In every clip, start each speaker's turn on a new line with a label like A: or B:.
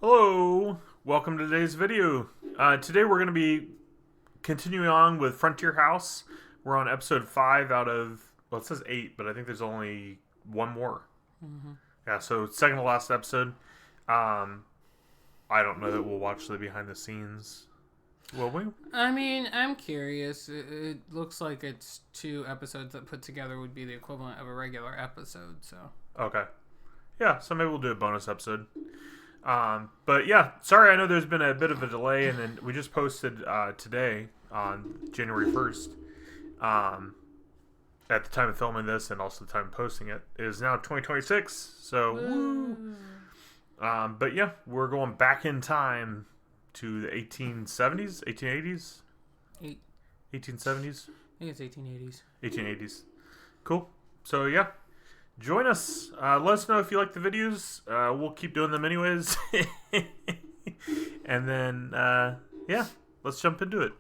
A: Hello, welcome to today's video. Today we're going to be continuing on with Frontier House. We're on episode 5 out of, well, it says 8, but I think there's only one more. Yeah, so second to last episode. I don't know that we'll watch the behind the scenes. Will we?
B: I mean, I'm curious. It looks like it's 2 episodes that put together would be the equivalent of a regular episode, so.
A: Okay. Yeah, so maybe we'll do a bonus episode. But yeah, sorry, I know there's been a bit of a delay, and then we just posted today on January 1st. At the time of filming this and also the time of posting it, it is now 2026, so woo! But yeah, we're going back in time to the 1870s, 1880s? 1870s?
B: I think it's 1880s.
A: 1880s. Cool. So yeah. Join us. Let us know if you like the videos. We'll keep doing them anyways. And then, yeah, let's jump into it.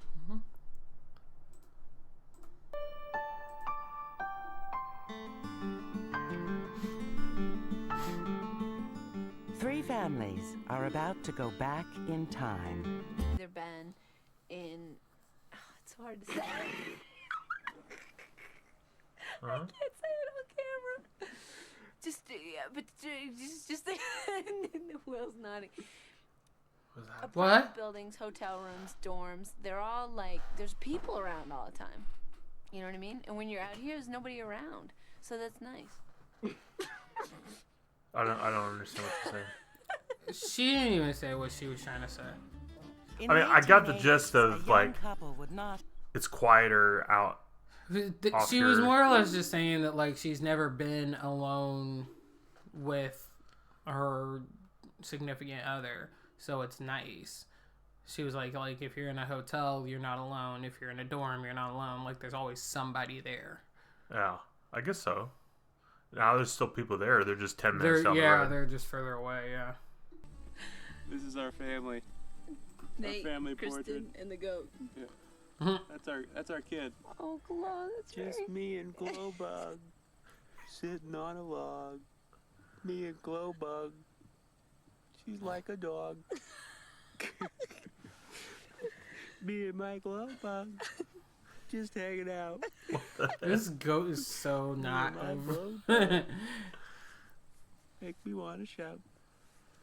C: Three families are about to go back in time.
D: They've been in... Oh, it's hard to say. I can't say it on camera. Just, yeah, but just the Will's nodding.
B: What?
D: Apartment buildings, hotel rooms, dorms. They're all like, there's people around all the time. You know what I mean? And when you're out here, there's nobody around. So that's nice.
A: I don't understand what you're saying.
B: She didn't even say what she was trying to say.
C: In
A: I mean, I got the
C: 1880s,
A: gist of,
C: a young
A: like,
C: couple would not.
A: It's quieter out.
B: She was more or less just saying that, like, she's never been alone with her significant other, so it's nice. She was like, if you're in a hotel, you're not alone. If you're in a dorm, you're not alone. Like, there's always somebody there.
A: Yeah, I guess so. Now there's still people there. They're just 10 minutes down the road.
B: Yeah, they're just further away, yeah.
E: This is our family.
D: Nate,
E: our family
D: Kristen,
E: portrait.
D: and the goat.
E: Yeah. That's our kid.
D: Oh, Glow, that's
E: Just
D: right.
E: me and Glowbug sitting on a log. Me and Glowbug. She's like a dog. Me and my Glowbug just hanging out.
B: This goat is so not.
E: My Glowbug. Make me want to shout.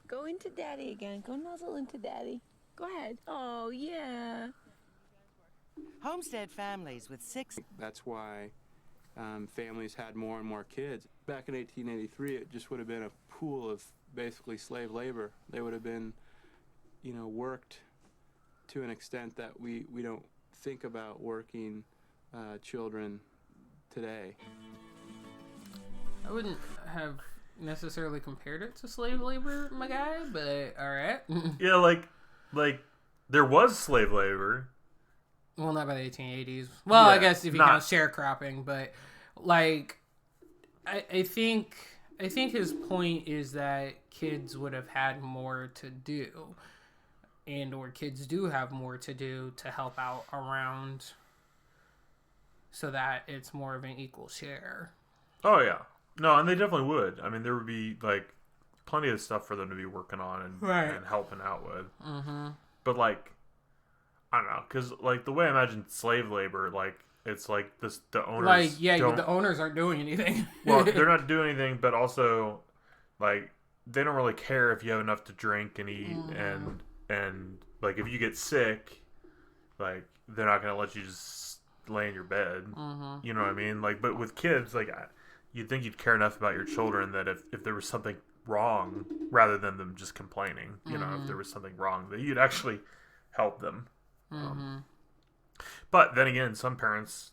D: Go into Daddy again. Go nuzzle into Daddy. Go ahead. Oh, yeah.
C: Homestead families with 6.
E: That's why families had more and more kids. Back in 1883, it just would have been a pool of basically slave labor. They would have been, worked to an extent that we don't think about working children today.
B: I wouldn't have necessarily compared it to slave labor, my guy, but alright.
A: Yeah, like there was slave labor.
B: Well, not by the 1880s. Well,
A: Yeah,
B: I guess if you
A: not-
B: count sharecropping, but like, I think his point is that kids would have had more to do, or kids do have more to do to help out around, so that it's more of an equal share.
A: Oh yeah, no, and they definitely would. I mean, there would be like plenty of stuff for them to be working on and helping out with.
B: Mm-hmm.
A: But like, I don't know, because like the way I imagine slave labor, like it's like this the owners
B: Like, yeah,
A: don't,
B: the owners aren't doing anything.
A: well, they're not doing anything, but also like they don't really care if you have enough to drink and eat, and like if you get sick, like they're not gonna let you just lay in your bed. You know what I mean? Like, but with kids, like you'd think you'd care enough about your children that if there was something wrong, rather than them just complaining, if there was something wrong, that you'd actually help them. But then again, some parents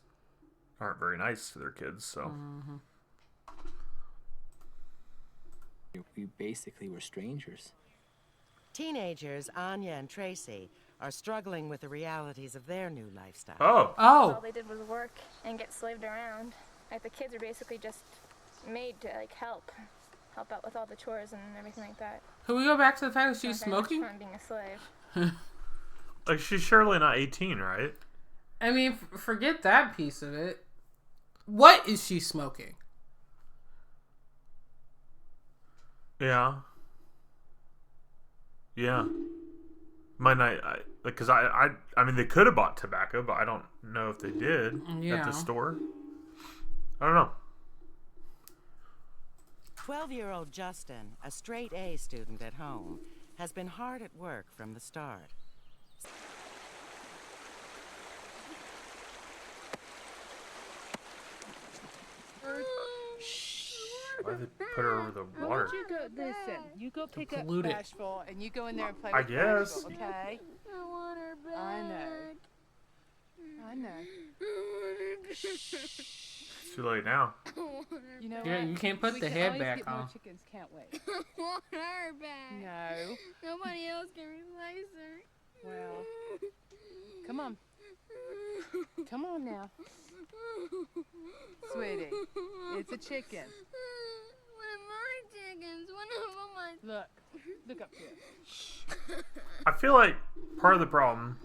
A: aren't very nice to their kids, so.
F: We basically were strangers.
C: Teenagers Anya and Tracy are struggling with the realities of their new lifestyle.
A: Oh,
G: All they did was work and get slaved around. Like, the kids are basically just made to help out with all the chores and everything like that.
B: Can we go back to the fact that she's
G: Not very much
B: smoking?
G: fun being a slave.
A: like she's surely not 18, right?
B: I mean, forget that piece of it. What is she smoking?
A: Yeah. Yeah. Might not, because I mean, they could have bought tobacco, but I don't know if they did at the store. I don't know.
C: 12-year-old Justin, a straight A student at home, has been hard at work from the start.
A: Why did they put her over the water?
H: You go, listen, you go pick up
B: pollute it.
H: Bashful and you go in there and play
A: I
H: with
A: guess.
H: Bashful, okay?
D: I want her back.
H: I know.
A: It's too late now.
H: You know
B: Yeah,
H: what?
B: you can't put
H: We
B: the
H: can
B: head
H: always
B: back
H: get more
B: on.
H: chickens, can't we?
D: I want her back.
H: No.
D: Nobody else can replace her.
H: Well, come on. Come on now. Sweetie, it's a chicken.
D: One of my chickens. One of them.
H: Look up here.
A: I feel like part of the problem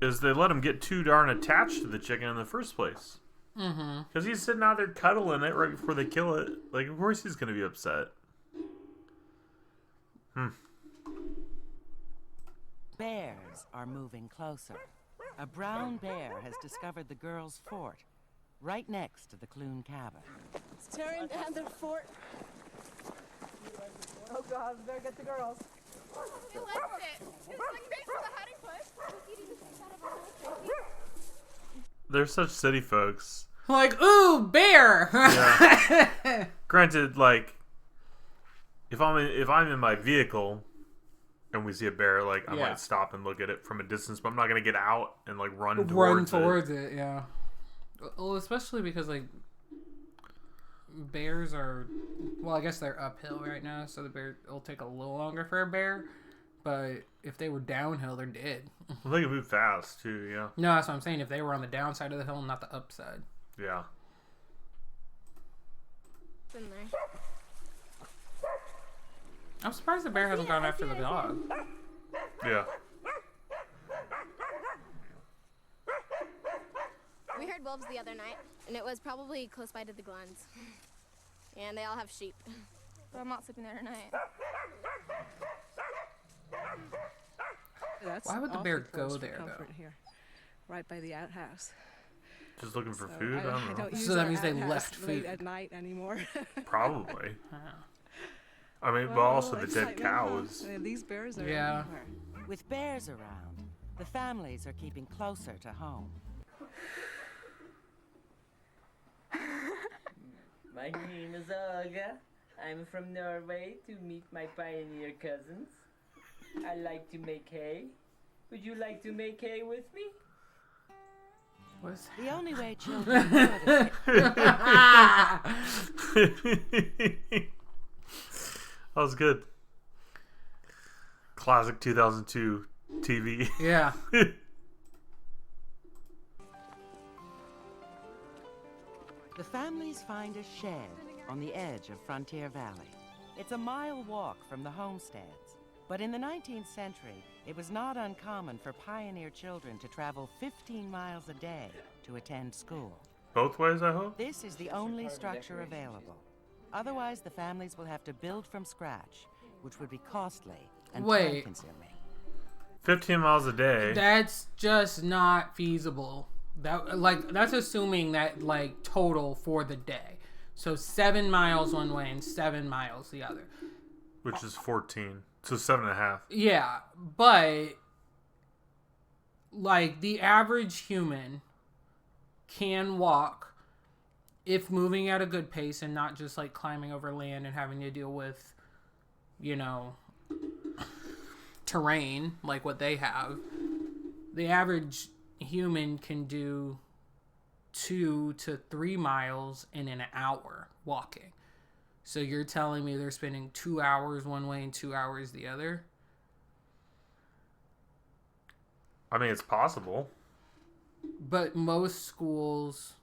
A: is they let him get too darn attached to the chicken in the first place.
B: Mm-hmm.
A: Because he's sitting out there cuddling it right before they kill it. Like, of course he's going to be upset.
C: Bears are moving closer. A brown bear has discovered the girls' fort, right next to the Clune cabin.
H: It's tearing down the fort. Oh God, we better get the girls.
G: He likes it. It's like thanks for the hiding place.
A: They're such city folks.
B: Like, ooh, bear.
A: Yeah. Granted, like, if I'm in my vehicle and we see a bear, like, I might stop and look at it from a distance, but I'm not gonna get out and like run towards it.
B: Yeah. Well, especially because like bears are, well, I guess they're uphill right now, so the bear will take a little longer for a bear. But if they were downhill, they're dead.
A: Well, they can move fast too. Yeah.
B: No, that's what I'm saying. If they were on the downside of the hill, not the upside.
A: Yeah.
G: It's in there.
B: I'm surprised the bear hasn't gone after the dog.
A: Yeah.
I: We heard wolves the other night, and it was probably close by to the Glens. And they all have sheep.
G: But I'm not sleeping there tonight.
H: That's
B: Why would the
H: awfully
B: bear
H: close
B: go
H: for
B: there,
H: comfort
B: though?
H: Here, right by the outhouse.
A: Just looking for
H: So
A: food. I don't know.
H: don't use
B: So that
H: our
B: means they
H: outhouse
B: left
H: late
B: food.
H: at night anymore.
A: Probably.
B: Yeah.
A: I mean, but also the dead cows.
H: These bears are
B: Yeah.
H: everywhere.
C: With bears around, the families are keeping closer to home.
J: My name is Olga. I'm from Norway to meet my pioneer cousins. I like to make hay. Would you like to make hay with me?
B: What's
C: The only way children know this
A: That was good. Classic 2002 TV.
B: Yeah.
C: The families find a shed on the edge of Frontier Valley. It's a mile walk from the homesteads. But in the 19th century, it was not uncommon for pioneer children to travel 15 miles a day to attend school.
A: Both ways, I hope.
C: This is the only structure available. Otherwise, the families will have to build from scratch, which would be costly and
B: Wait.
C: time-consuming.
A: 15 miles a day.
B: That's just not feasible. That's assuming that like total for the day. So 7 miles one way and 7 miles the other.
A: Which is 14. So 7.5.
B: Yeah, but like the average human can walk if moving at a good pace and not just like climbing over land and having to deal with, you know, terrain like what they have. The average human can do 2 to 3 miles in an hour walking. So you're telling me they're spending 2 hours one way and 2 hours the other?
A: I mean, it's possible.
B: But most schools...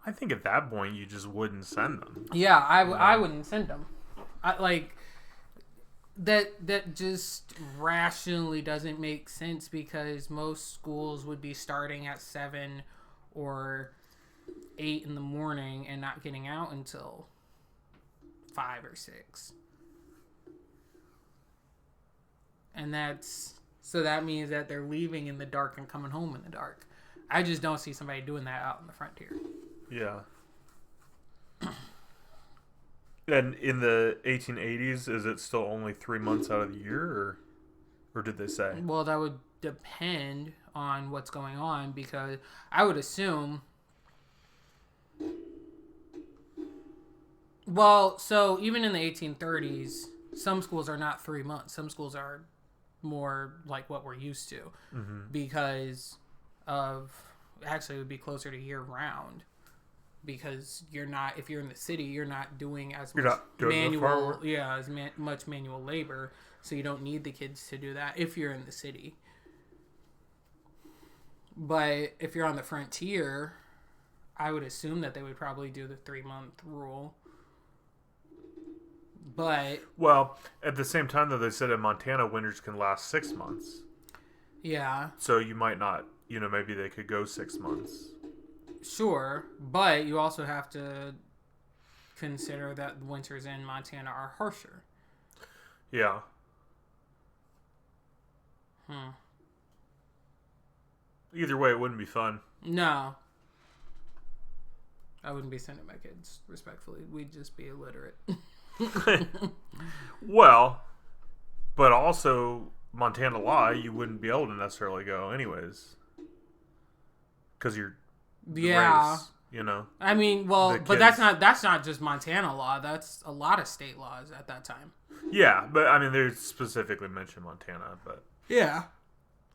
A: I think at that point, you just wouldn't send them.
B: Yeah, I wouldn't send them. That just rationally doesn't make sense because most schools would be starting at 7 or 8 in the morning and not getting out until 5 or 6. And that means that they're leaving in the dark and coming home in the dark. I just don't see somebody doing that out in the frontier.
A: Yeah. And in the 1880s, is it still only 3 months out of the year, or did they say?
B: Well, that would depend on what's going on, because I would assume. Well, so even in the 1830s, some schools are not 3 months. Some schools are more like what we're used to, because of, actually it would be closer to year round, because if you're in the city, you're not doing as much much manual labor, so you don't need the kids to do that if you're in the city. But if you're on the frontier, I would assume that they would probably do the 3-month rule. But
A: well, at the same time, though, they said in Montana winters can last 6 months.
B: Yeah.
A: So you might not, maybe they could go 6 months.
B: Sure, but you also have to consider that winters in Montana are harsher.
A: Yeah. Either way, it wouldn't be fun.
B: No. I wouldn't be sending my kids, respectfully. We'd just be illiterate.
A: Well, but also Montana law, you wouldn't be able to necessarily go anyways, because you're race,
B: I mean, well, but that's not just Montana law. That's a lot of state laws at that time.
A: Yeah, but I mean, they specifically mentioned Montana, but
B: yeah,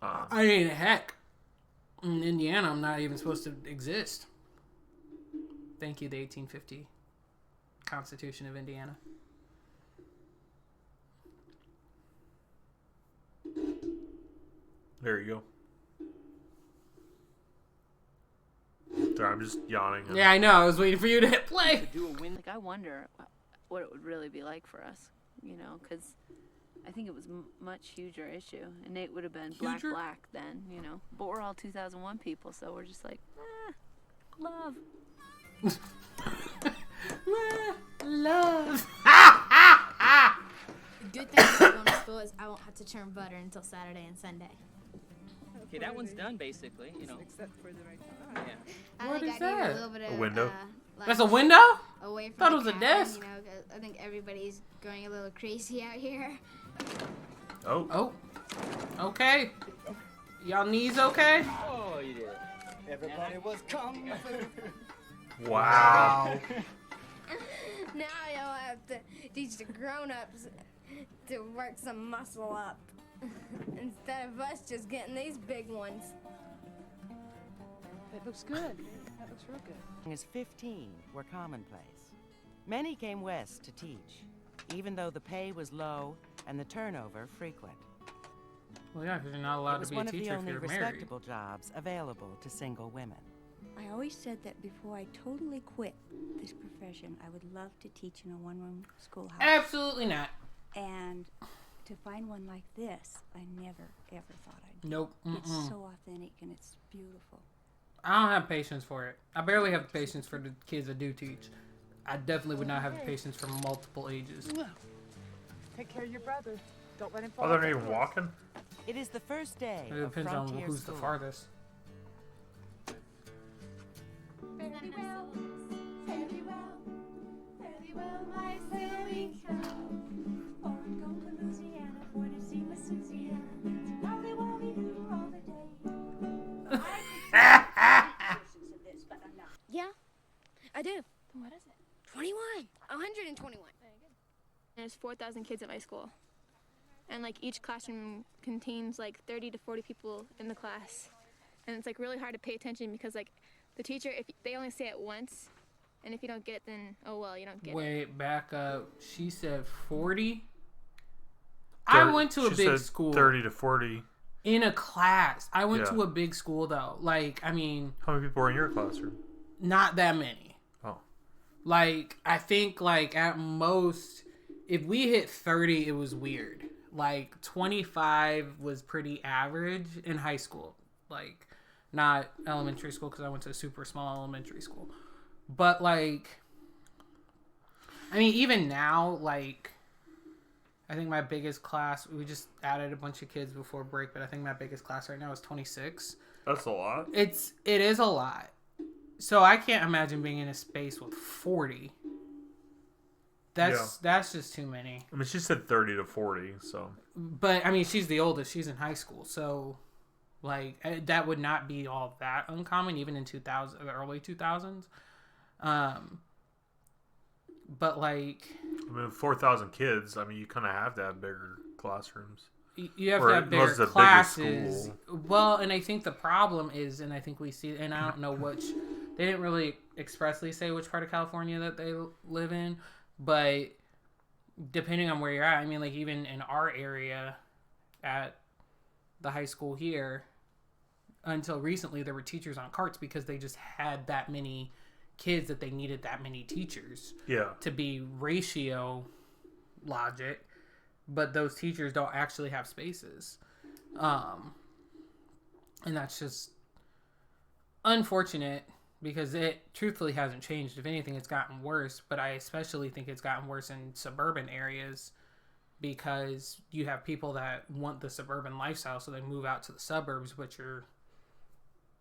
B: I mean, heck, in Indiana, I'm not even supposed to exist. Thank you, the 1850 Constitution of Indiana.
A: There you go. Sorry, I'm just yawning.
B: Yeah, I know. I was waiting for you to hit play.
D: Like, I wonder what it would really be like for us, because I think it was much huger issue. And Nate would have been black then, But we're all 2001 people, so we're just like, love.
I: Love. The good thing about going to school is I won't have to churn butter until Saturday and Sunday.
F: Okay, that one's done basically,
H: Except for the right time.
F: Yeah.
B: What is
I: Need
B: that?
I: a little bit of,
A: A window?
B: That's a window?
I: Away from
B: Thought it
I: the
B: was a
I: cabin,
B: desk.
I: 'cause I think everybody's going a little crazy out here.
A: Oh.
B: Okay. Y'all knees okay?
F: Oh, you did.
K: Everybody was kung fu.
A: Wow.
I: Now you'll have to teach the grown-ups to work some muscle up instead of us just getting these big ones.
H: That looks good. That looks real good.
C: As 15 were commonplace. Many came west to teach, even though the pay was low and the turnover frequent.
B: Well, yeah, because you're not allowed to be a teacher if you're
C: It was one of the only
B: married.
C: respectable jobs available to single women.
L: I always said that before I totally quit this profession, I would love to teach in a one-room schoolhouse.
B: Absolutely not.
L: And to find one like this, I never, ever thought I'd do.
B: Nope.
L: It's so authentic and it's beautiful.
B: I don't have patience for it. I barely have the patience for the kids that do teach. I definitely would not have the patience for multiple ages.
H: Take care of your brother. Don't let him fall.
A: Oh, they're
H: off
A: not
H: the
A: even
H: cliff.
A: walking?
C: It is the first day
B: It
C: of
B: depends on
C: Frontier
B: who's the
C: School.
B: farthest.
I: Fairly well, my sailing cow. Born going to Louisiana for to see Miss Susiana. Wowie wowie doo all the day. Yeah, I do.
G: What is it?
I: 21. 121.
G: There's 4,000 kids at my school. And like each classroom contains like 30 to 40 people in the class. And it's like really hard to pay attention because like the teacher, if they only say it once, and if you don't get it, then oh well, you don't get it.
B: Wait, back up. She said 40? I went to a
A: She
B: big
A: said
B: school.
A: 30 to 40.
B: In a class. I went
A: Yeah.
B: to a big school though. Like, I mean,
A: How many people were in your classroom?
B: not that many.
A: Oh.
B: Like, I think like at most, if we hit 30, it was weird. Like 25 was pretty average in high school. Like, not elementary school because I went to a super small elementary school. But like, I mean, even now, like, I think my biggest class, we just added a bunch of kids before break, but I think my biggest class right now is 26.
A: That's a lot.
B: It is a lot. So I can't imagine being in a space with 40. That's just too many.
A: I mean, she said 30 to 40, so.
B: But I mean, she's the oldest. She's in high school, so like that would not be all that uncommon, even in the early 2000s. But like,
A: I mean, 4,000 kids. I mean, you kind of have to have bigger classrooms.
B: You have to have bigger classes. Well, and I think the problem is, and I think we see, and I don't know which. They didn't really expressly say which part of California that they live in, but depending on where you're at, I mean, like even in our area at the high school here, until recently, there were teachers on carts because they just had that many kids that they needed that many teachers to be ratio logic, but those teachers don't actually have spaces. And that's just unfortunate because it truthfully hasn't changed. If anything, it's gotten worse, but I especially think it's gotten worse in suburban areas because you have people that want the suburban lifestyle, so they move out to the suburbs, which are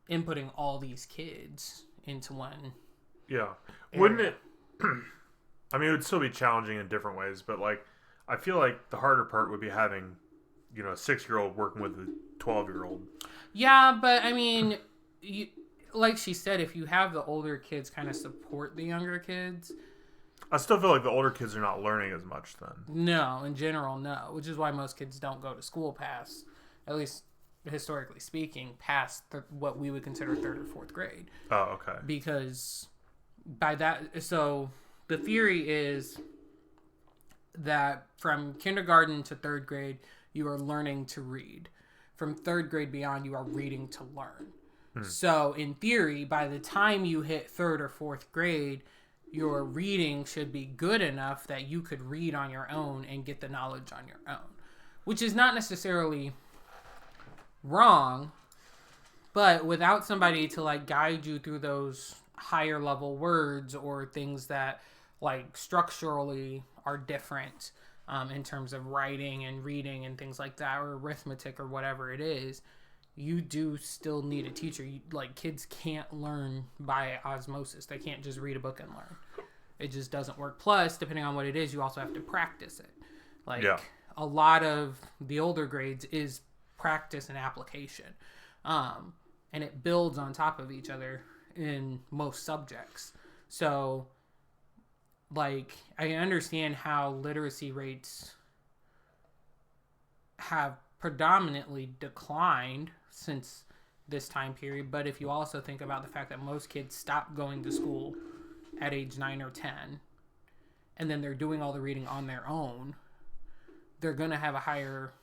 B: inputting all these kids into one.
A: Yeah. Wouldn't it? I mean, it would still be challenging in different ways, but like, I feel like the harder part would be having, a 6-year-old working with a 12-year-old.
B: Yeah, but I mean, like she said, if you have the older kids kind of support the younger kids.
A: I still feel like the older kids are not learning as much then.
B: No, in general, no. Which is why most kids don't go to school past, at least historically speaking, past what we would consider 3rd or 4th grade.
A: Oh, okay.
B: Because by that, so the theory is that from kindergarten to 3rd grade, you are learning to read. From 3rd grade beyond, you are reading to learn. So in theory, by the time you hit 3rd or 4th grade, your reading should be good enough that you could read on your own and get the knowledge on your own, which is not necessarily wrong, but without somebody to like guide you through those higher level words or things that like structurally are different in terms of writing and reading and things like that, or arithmetic or whatever it is, you do still need a teacher. Kids can't learn by osmosis. They can't just read a book and learn. It just doesn't work. Plus, depending on what it is, you also have to practice it. A lot of the older grades is practice and application. And it builds on top of each other in most subjects. So, I understand how literacy rates have predominantly declined since this time period, but if you also think about the fact that most kids stop going to school at age 9 or 10, and then they're doing all the reading on their own, they're going to have a higher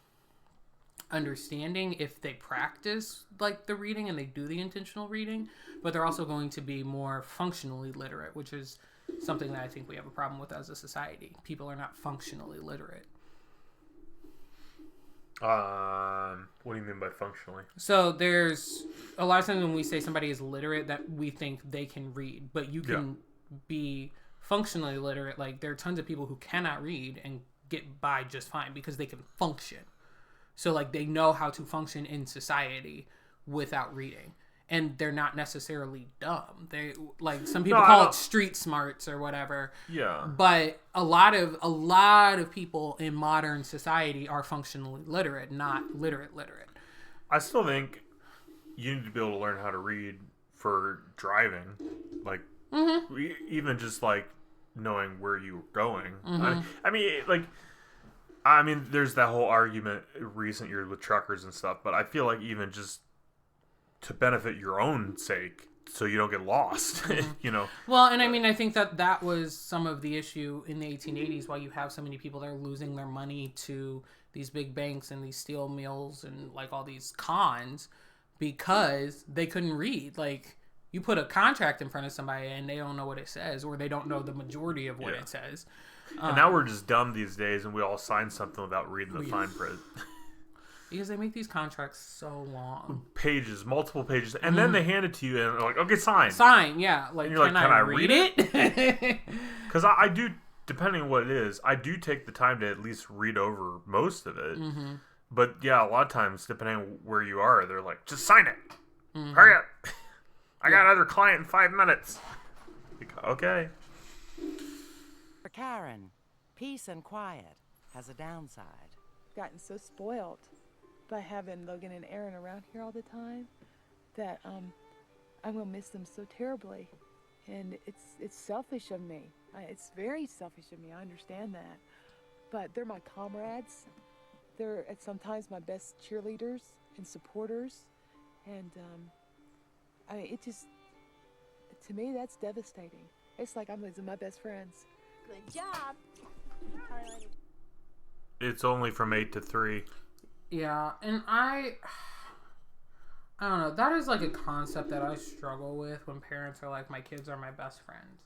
B: understanding if they practice the reading and they do the intentional reading, but they're also going to be more functionally literate, which is something that I think we have a problem with as a society. People are not functionally literate.
A: What do you mean by functionally?
B: So there's a lot of times when we say somebody is literate that we think they can read, but you can be functionally literate. There are tons of people who cannot read and get by just fine because they can function. So they know how to function in society without reading. And they're not necessarily dumb. They some people call it street smarts or whatever.
A: Yeah.
B: But a lot of people in modern society are functionally literate, not literate.
A: I still think you need to be able to learn how to read for driving, even just knowing where you're going.
B: Mm-hmm.
A: I mean, there's that whole argument recent years with truckers and stuff, but I feel like even just to benefit your own sake so you don't get lost,
B: mm-hmm. Well, and I think that was some of the issue in the 1880s, why you have so many people that are losing their money to these big banks and these steel mills and all these cons because they couldn't read. You put a contract in front of somebody and they don't know what it says, or they don't know the majority of what it says.
A: And now we're just dumb these days and we all sign something without reading the fine print.
B: Because they make these contracts so long.
A: Pages, multiple pages. And then they hand it to you and they're like, okay, sign.
B: Sign, yeah.
A: And you're can I read it? Because I do depending on what it is, I do take the time to at least read over most of it.
B: Mm-hmm.
A: But yeah, a lot of times, depending on where you are, they're like, just sign it.
B: Mm-hmm.
A: Hurry up. I got another client in 5 minutes. Like, okay.
C: For Karen, peace and quiet has a downside.
H: Gotten so spoiled by having Logan and Aaron around here all the time that I'm gonna miss them so terribly, and it's selfish of me. It's very selfish of me. I understand that, but they're my comrades. They're sometimes my best cheerleaders and supporters, and I mean, it just, to me, that's devastating. It's like I'm losing my best friends.
I: Good job.
A: It's only from 8 to 3.
B: Yeah, and I don't know. That is like a concept that I struggle with when parents are like, my kids are my best friends.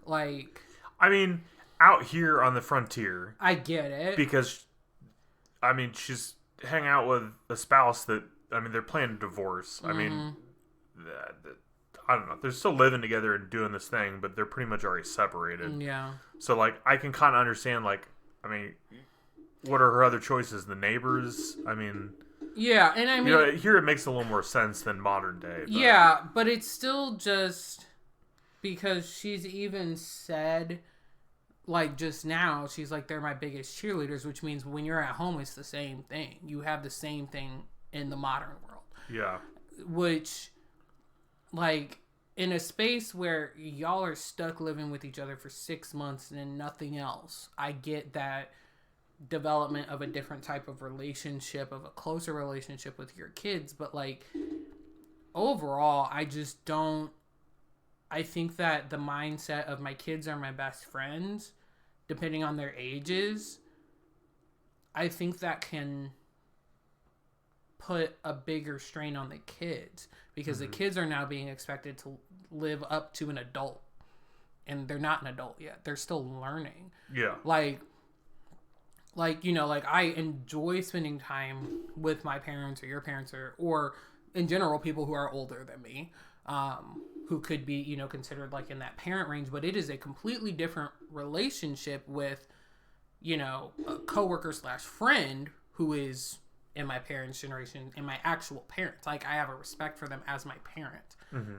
B: Like,
A: I mean, out here on the frontier,
B: I get it.
A: Because, I mean, she's hanging out with a spouse that, I mean, they're planning divorce. I mean, I don't know. They're still living together and doing this thing, but they're pretty much already separated.
B: Yeah.
A: So, like, I can kind of understand, like, I mean, what are her other choices? The neighbors? I mean...
B: Yeah, and I mean...
A: You know, here it makes a little more sense than modern day. But.
B: Yeah, but it's still just... Because she's even said... Like, just now, she's like, they're my biggest cheerleaders, which means when you're at home, it's the same thing. You have the same thing in the modern world.
A: Yeah.
B: Which, like, in a space where y'all are stuck living with each other for 6 months and nothing else, I get that development of a different type of relationship, of a closer relationship with your kids. But, like, overall, I just don't... I think that the mindset of my kids are my best friends, depending on their ages, I think that can put a bigger strain on the kids, because the kids are now being expected to live up to an adult, and they're not an adult yet. They're still learning.
A: Yeah.
B: Like, you know, like, I enjoy spending time with my parents or your parents or in general, people who are older than me. Who could be, you know, considered like in that parent range, but it is a completely different relationship with, you know, a coworker / friend who is in my parents' generation and my actual parents. Like, I have a respect for them as my parent.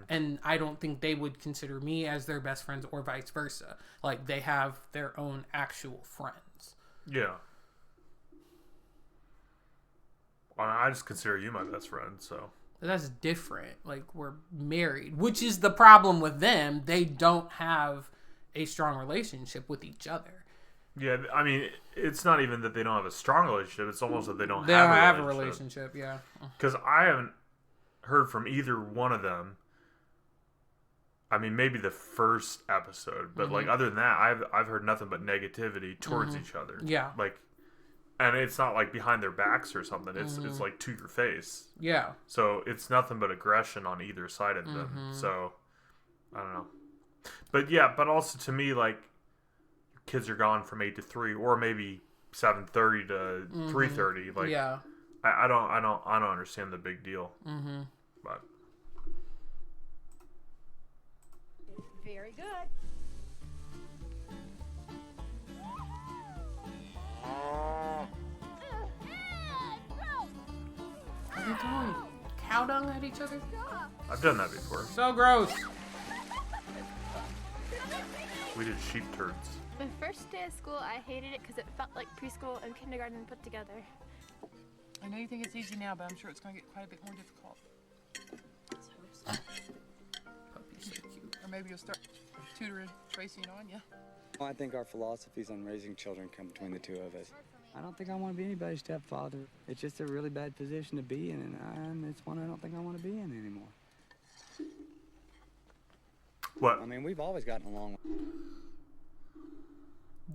B: And I don't think they would consider me as their best friends or vice versa. Like, they have their own actual friends.
A: Yeah. Well, I just consider you my best friend, so...
B: That's different. Like, we're married, which is the problem with them. They don't have a strong relationship with each other.
A: Yeah, I mean, it's not even that they don't have a strong relationship. It's almost that they don't
B: have
A: a
B: relationship. They don't have a relationship, yeah.
A: Because I haven't heard from either one of them. I mean, maybe the first episode, but like other than that, I've heard nothing but negativity towards each other.
B: Yeah,
A: like. And it's not like behind their backs or something. It's like to your face.
B: Yeah.
A: So it's nothing but aggression on either side of them. So I don't know. But yeah, but also to me, like, kids are gone from 8 to 3, or maybe 7:30 to 3:30. Like,
B: yeah.
A: I don't understand the big deal. But
I: very good.
B: What are you doing? Cow dung at each other?
A: I've done that before.
B: So gross.
A: We did sheep turds.
G: My first day of school, I hated it because it felt like preschool and kindergarten put together.
H: I know you think it's easy now, but I'm sure it's going to get quite a bit more difficult.
B: Puppy's so cute.
H: Or maybe you'll start tutoring Tracy and Anya.
K: I think our philosophies on raising children come between the two of us. I don't think I want to be anybody's stepfather. It's just a really bad position to be in, and it's one I don't think I want to be in anymore.
A: What?
K: I mean, we've always gotten along.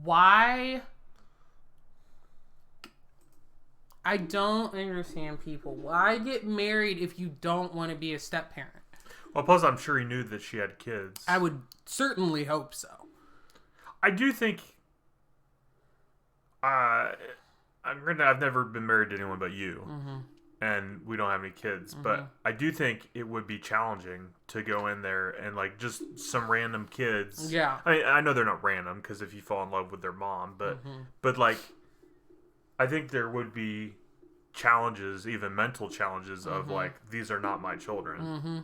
B: Why? I don't understand people. Why get married if you don't want to be a step-parent?
A: Well, plus I'm sure he knew that she had kids.
B: I would certainly hope so.
A: I do think... I've never been married to anyone but you. and we don't have any kids, but I do think it would be challenging to go in there and like just some random kids.
B: Yeah.
A: I know they're not random because if you fall in love with their mom, but like, I think there would be challenges, even mental challenges of like, these are not my children.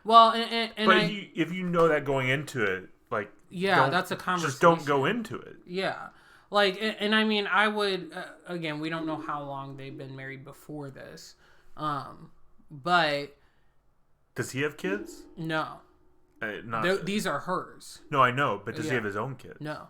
B: Well, and
A: but if you know that going into it, like,
B: that's a conversation.
A: Just don't go into it.
B: Yeah. Like, and I mean, I would, again, we don't know how long they've been married before this. But.
A: Does he have kids?
B: No. These are hers.
A: No, I know, but does he have his own kids?
B: No.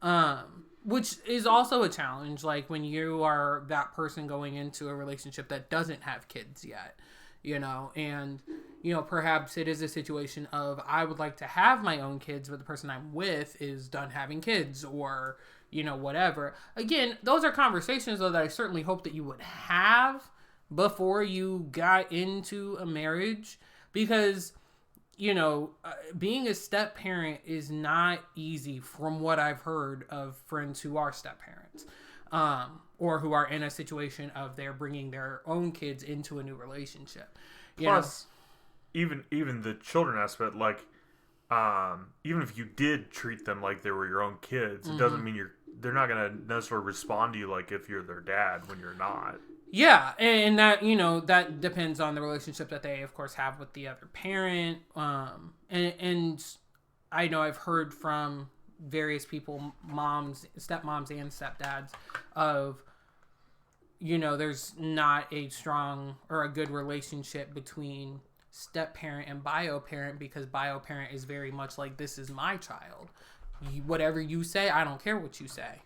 B: Okay. Which is also a challenge, like when you are that person going into a relationship that doesn't have kids yet, you know, and, you know, perhaps it is a situation of I would like to have my own kids, but the person I'm with is done having kids or, you know, whatever. Again, those are conversations, though, that I certainly hope that you would have before you got into a marriage, because, you know, being a step parent is not easy from what I've heard of friends who are step parents, or who are in a situation of they're bringing their own kids into a new relationship.
A: Plus, even the children aspect, like, even if you did treat them like they were your own kids, it doesn't mean they're not going to necessarily respond to you like if you're their dad when you're not.
B: Yeah, and that, you know, that depends on the relationship that they, of course, have with the other parent. And I know I've heard from various people, moms, stepmoms and stepdads, of, you know, there's not a strong or a good relationship between step parent and bio parent, because bio parent is very much like, this is my child. Whatever you say, I don't care what you say.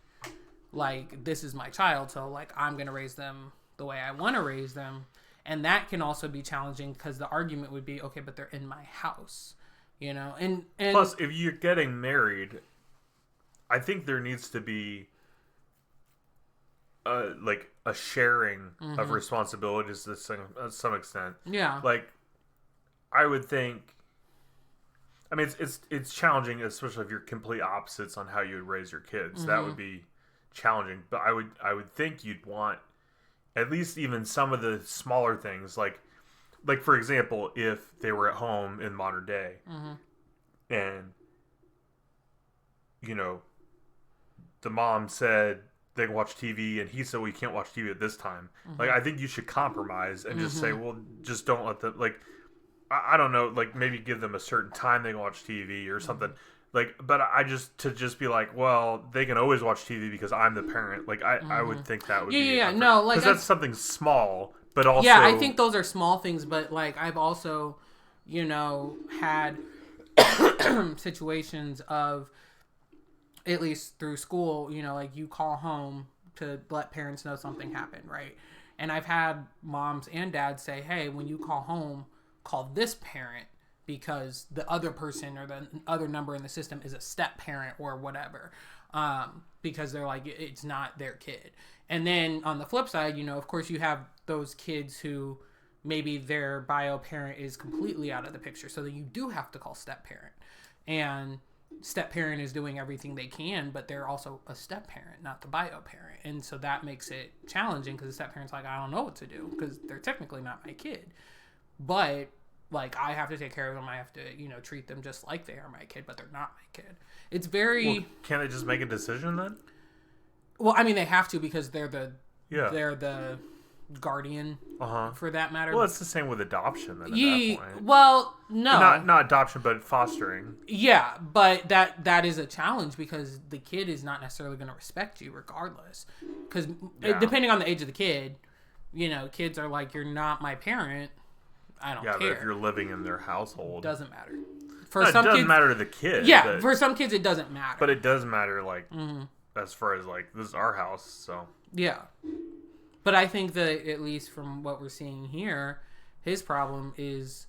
B: Like, this is my child, so like I'm going to raise them the way I want to raise them. And that can also be challenging because the argument would be, okay, but they're in my house, you know? And
A: plus, if you're getting married, I think there needs to be like a sharing of responsibilities to some extent.
B: Yeah.
A: Like, I would think, I mean, it's challenging, especially if you're complete opposites on how you would raise your kids. That would be challenging. But I would think you'd want at least even some of the smaller things, like for example, if they were at home in modern day, and, you know, the mom said they can watch TV, and he said, well, you can't watch TV at this time. Like, I think you should compromise and just say, well, just don't let them, like, I don't know, like, maybe give them a certain time they can watch TV or something. Like, but to just be like, well, they can always watch TV because I'm the parent. Like, I would think that would be
B: no, like,
A: because that's something small, but also
B: I think those are small things. But like, I've also, you know, had situations of, at least through school, you know, like you call home to let parents know something happened, right? And I've had moms and dads say, hey, when you call home, call this parent, because the other person or the other number in the system is a step parent or whatever, because they're like, it's not their kid. And then on the flip side, you know, of course you have those kids who maybe their bio parent is completely out of the picture, so that you do have to call step parent. And step parent is doing everything they can, but they're also a step parent, not the bio parent. And so that makes it challenging, because the step parent's like, I don't know what to do, because they're technically not my kid. But like, I have to take care of them. I have to, you know, treat them just like they are my kid, but they're not my kid. It's very...
A: Well, can't they just make a decision then?
B: Well, I mean, they have to, because they're the guardian for that matter.
A: Well, it's the same with adoption then at that point.
B: Well, no.
A: Not adoption, but fostering.
B: Yeah, but that is a challenge, because the kid is not necessarily going to respect you regardless. Because depending on the age of the kid, you know, kids are like, you're not my parent. I don't care.
A: Yeah, but if you're living in their household,
B: doesn't matter.
A: It doesn't matter to the kid.
B: Yeah, but for some kids it doesn't matter.
A: But it does matter, like, as far as like, this is our house, so
B: yeah. But I think that, at least from what we're seeing here, his problem is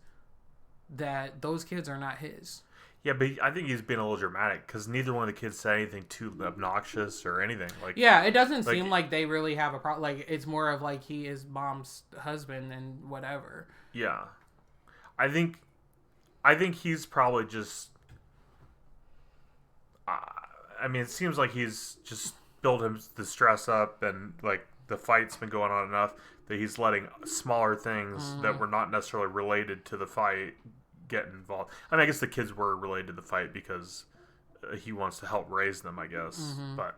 B: that those kids are not his.
A: Yeah, but I think he's being a little dramatic, because neither one of the kids said anything too obnoxious or anything. Like,
B: yeah, it doesn't seem like they really have a problem. Like, it's more of like he is mom's husband and whatever.
A: Yeah, I think he's probably just. I mean, it seems like he's just built him the stress up, and like the fight's been going on enough that he's letting smaller things that were not necessarily related to the fight get involved. I mean, I guess the kids were related to the fight because he wants to help raise them, I guess. But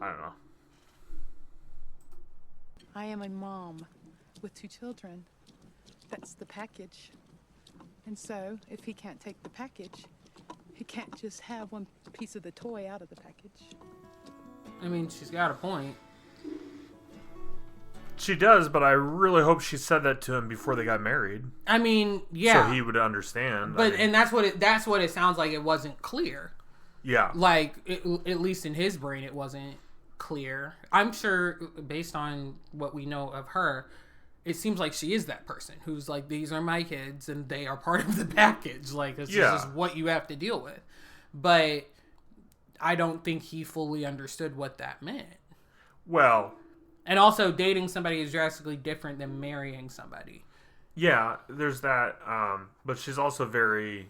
A: I don't know.
H: I am a mom with 2 children. That's the package. And so, if he can't take the package, he can't just have one piece of the toy out of the package.
B: I mean, she's got a point.
A: She does, but I really hope she said that to him before they got married.
B: I mean, yeah.
A: So he would understand.
B: But and that's what it sounds like. It wasn't clear.
A: Yeah.
B: Like at least in his brain, it wasn't clear. I'm sure, based on what we know of her, it seems like she is that person who's like, these are my kids and they are part of the package. Like, this is just what you have to deal with. But I don't think he fully understood what that meant.
A: Well,
B: and also dating somebody is drastically different than marrying somebody.
A: Yeah, there's that. But she's also very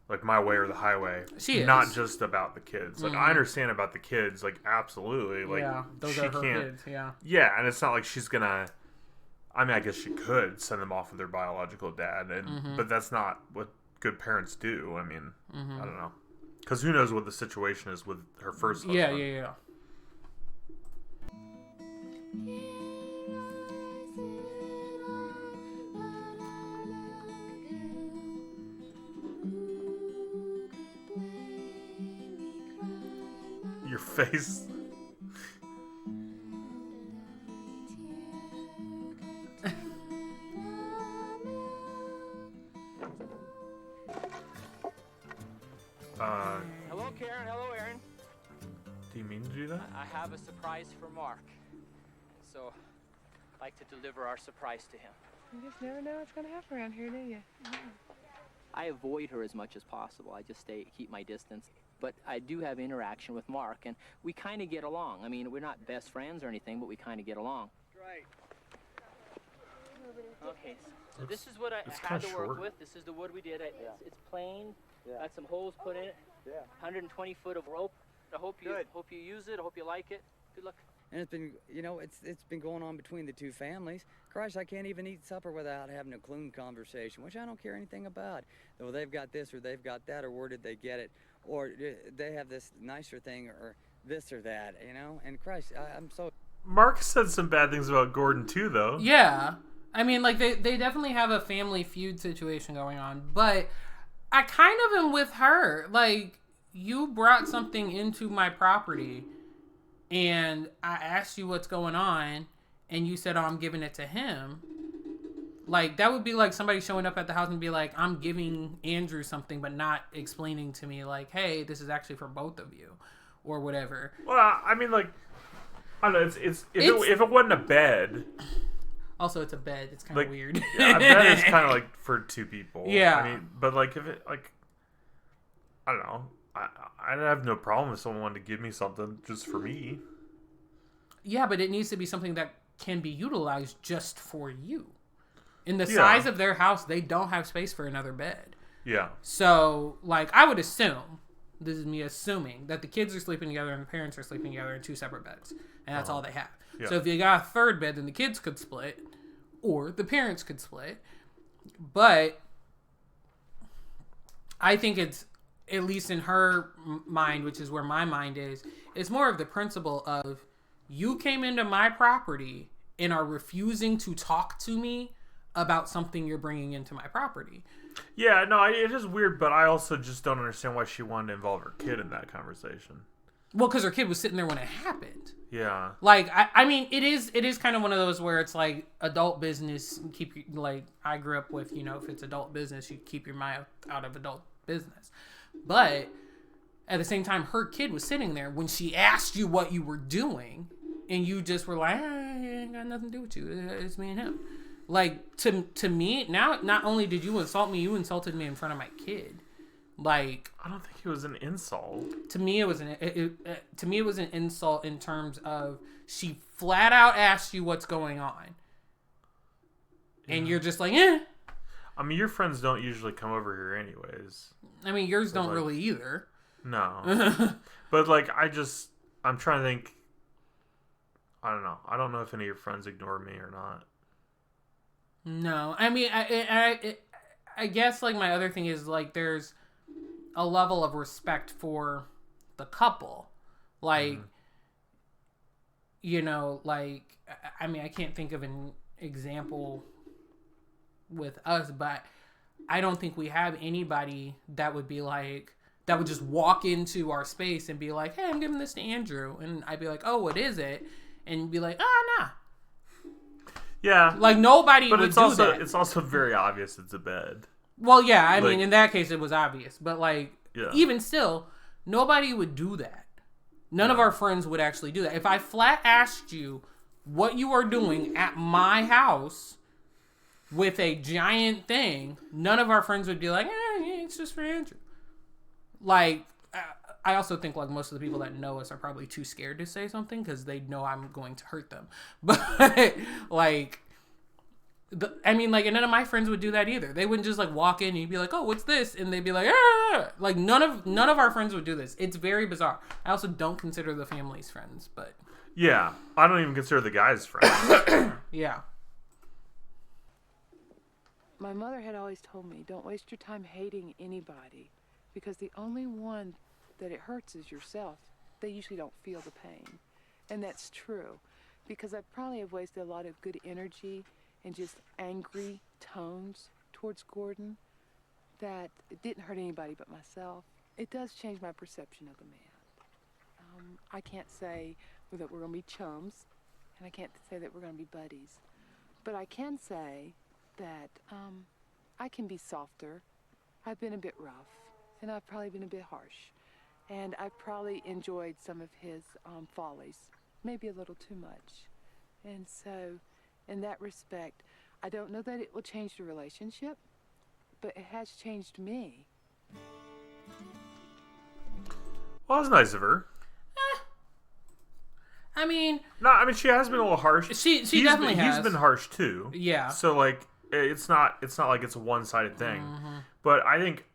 A: like my way or the highway.
B: She is.
A: Not just about the kids. Like I understand about the kids, like absolutely. Like
B: yeah, those are her kids, yeah.
A: Yeah, and it's not like she's gonna I mean, I guess she could send them off with their biological dad, and but that's not what good parents do. I mean, I don't know. Because who knows what the situation is with her first husband.
B: Yeah.
A: Your face.
F: Hello, Karen. Hello, Aaron.
A: Do you mean to do that?
F: I have a surprise for Mark. So, I'd like to deliver our surprise to him.
H: You just never know what's going to happen around here, do you?
F: I avoid her as much as possible. I just keep my distance. But I do have interaction with Mark, and we kind of get along. I mean, we're not best friends or anything, but we kind of get along.
J: Right.
F: Okay, so this is what I had to work with. This is the wood we did. It's plain. Got some holes put in it. 120 foot of rope. I hope you use it. I hope you like it. Good luck.
K: And it's been, it's been going on between the 2 families. Christ, I can't even eat supper without having a clune conversation, which I don't care anything about. Well, they've got this or they've got that, or where did they get it? Or they have this nicer thing or this or that, And Christ, I'm so...
A: Mark said some bad things about Gordon too, though.
B: Yeah. I mean, like, they definitely have a family feud situation going on, but I kind of am with her. Like, you brought something into my property, and I asked you what's going on, and you said, oh, I'm giving it to him. Like, that would be like somebody showing up at the house and be like, I'm giving Andrew something, but not explaining to me, like, hey, this is actually for both of you, or whatever.
A: Well, I mean, like, I don't know, if it wasn't a bed...
B: Also, it's a bed. It's kind of weird.
A: Yeah, a bed is kind of like for 2 people.
B: Yeah.
A: I mean, but like if it like, I don't know. I have no problem if someone wanted to give me something just for me.
B: Yeah, but it needs to be something that can be utilized just for you. In the size of their house, they don't have space for another bed. Yeah. So, like, I would assume, this is me assuming, that the kids are sleeping together and the parents are sleeping together in 2 separate beds. And that's all they have. Yeah. So if you got a 3rd bed, then the kids could split. Or the parents could split. But I think it's, at least in her mind, which is where my mind is, it's more of the principle of, you came into my property and are refusing to talk to me about something you're bringing into my property.
A: Yeah, no, it is weird, but I also just don't understand why she wanted to involve her kid in that conversation.
B: Well, because her kid was sitting there when it happened.
A: Yeah.
B: Like, I mean, it is kind of one of those where it's like adult business. Like, I grew up with, if it's adult business, you keep your mouth out of adult business. But at the same time, her kid was sitting there when she asked you what you were doing, and you just were like, it ain't got nothing to do with you. It's me and him. Like, to me, now, not only did you insult me, you insulted me in front of my kid. Like,
A: I don't think it was an insult.
B: To me, it was an insult in terms of she flat out asked you what's going on, and you're just like, eh.
A: I mean, your friends don't usually come over here anyways.
B: I mean, yours don't really either.
A: No, but like, I'm trying to think. I don't know. I don't know if any of your friends ignore me or not.
B: No, I mean, I guess like my other thing is like there's a level of respect for the couple, like you know, like I mean, I can't think of an example with us, but I don't think we have anybody that would be like that would just walk into our space and be like, "Hey, I'm giving this to Andrew," and I'd be like, "Oh, what is it?" And be like, "Ah, nah."
A: Yeah,
B: like nobody
A: but
B: would
A: it's
B: do
A: also
B: that.
A: it's also very obvious it's a bed.
B: Well, yeah, I
A: Like-
B: mean, in that case, it was obvious, but like,
A: Yeah.
B: even still, nobody would do that. None of our friends would actually do that. If I flat asked you what you are doing at my house with a giant thing, none of our friends would be like, yeah, it's just for Andrew. Like, I also think like most of the people that know us are probably too scared to say something because they know I'm going to hurt them. But like, I mean, like, and none of my friends would do that either. They wouldn't just like walk in and you'd be like, "Oh, what's this?" And they'd be like, "Ah!" Like none of our friends would do this. It's very bizarre. I also don't consider the families friends, but
A: Yeah, I don't even consider the guys friends.
B: yeah.
H: My mother had always told me, don't waste your time hating anybody, because the only one that it hurts is yourself. They usually don't feel the pain. And that's true, because I probably have wasted a lot of good energy and just angry tones towards Gordon that it didn't hurt anybody but myself. It does change my perception of the man. I can't say that we're going to be chums, and I can't say that we're going to be buddies. But I can say that I can be softer. I've been a bit rough, and I've probably been a bit harsh. And I've probably enjoyed some of his follies, maybe a little too much. And so, in that respect, I don't know that it will change the relationship, but it has changed me.
A: Well, that's nice of her.
B: I mean,
A: No, I mean she has been a little harsh.
B: She definitely has.
A: He's been harsh too.
B: Yeah.
A: So like, it's not like it's a one-sided thing. But I think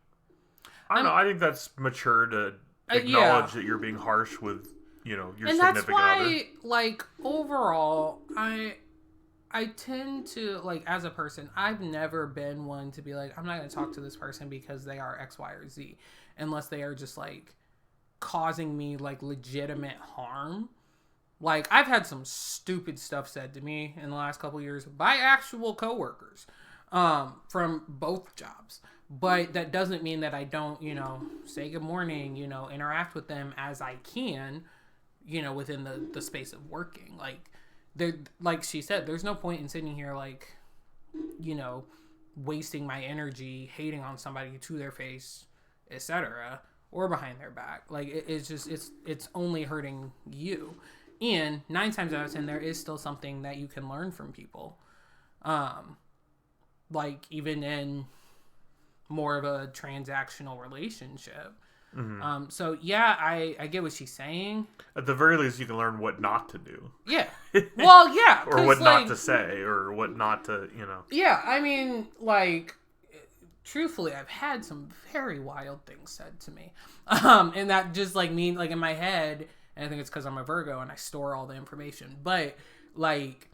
A: I don't know. I think that's mature to acknowledge that you're being harsh with your
B: and
A: significant
B: that's why,
A: other.
B: like, overall, I tend to, like, as a person, I've never been one to be like, I'm not going to talk to this person because they are X, Y, or Z, unless they are just like causing me like legitimate harm. Like, I've had some stupid stuff said to me in the last couple of years by actual coworkers, from both jobs. But that doesn't mean that I don't, say good morning, interact with them as I can, within the space of working. Like she said, there's no point in sitting here, like, wasting my energy hating on somebody to their face, etc., or behind their back. Like, it's only hurting you. And 9 times out of 10, there is still something that you can learn from people. Like, even in more of a transactional relationship.
A: Mm-hmm.
B: So, yeah, I get what she's saying.
A: At the very least, you can learn what not to do.
B: Yeah. Well, yeah.
A: Or what not to say, or what not to,
B: Yeah, I mean, like, truthfully, I've had some very wild things said to me. And that just, like, mean, like, in my head... And I think it's because I'm a Virgo and I store all the information. But, like,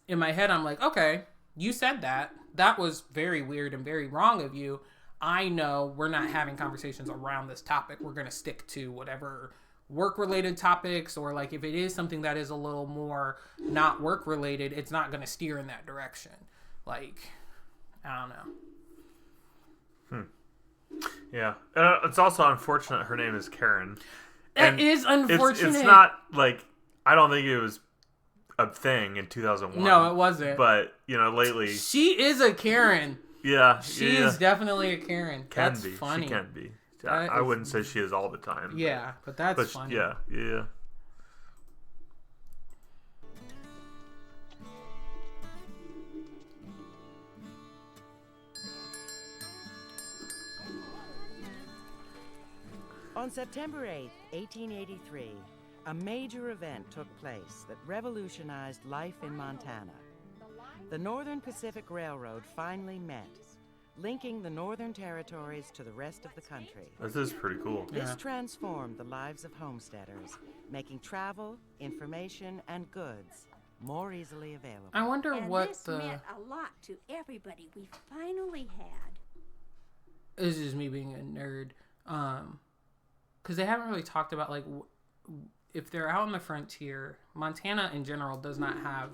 B: in my head, I'm like, okay, you said that. That was very weird and very wrong of you. I know we're not having conversations around this topic. We're going to stick to whatever work-related topics, or, like, if it is something that is a little more not work-related, it's not going to steer in that direction. Like, I don't know.
A: Yeah. It's also unfortunate her name is Karen.
B: That is unfortunate.
A: It's not, like, I don't think it was a thing in 2001.
B: No, it wasn't.
A: But, lately...
B: She is a Karen.
A: Yeah.
B: She is definitely a Karen. That's funny.
A: She can be. I wouldn't say she is all the time.
B: Yeah, but that's funny.
A: Yeah.
C: On September 8, 1883, a major event took place that revolutionized life in Montana. The Northern Pacific Railroad finally met, linking the Northern Territories to the rest of the country.
A: This is pretty cool.
C: This transformed the lives of homesteaders making travel, information, and goods more easily available.
B: I wonder
L: and
B: what
L: this meant a lot to everybody. We finally had.
B: This is me being a nerd. Because they haven't really talked about, like, if they're out in the frontier, Montana in general does not have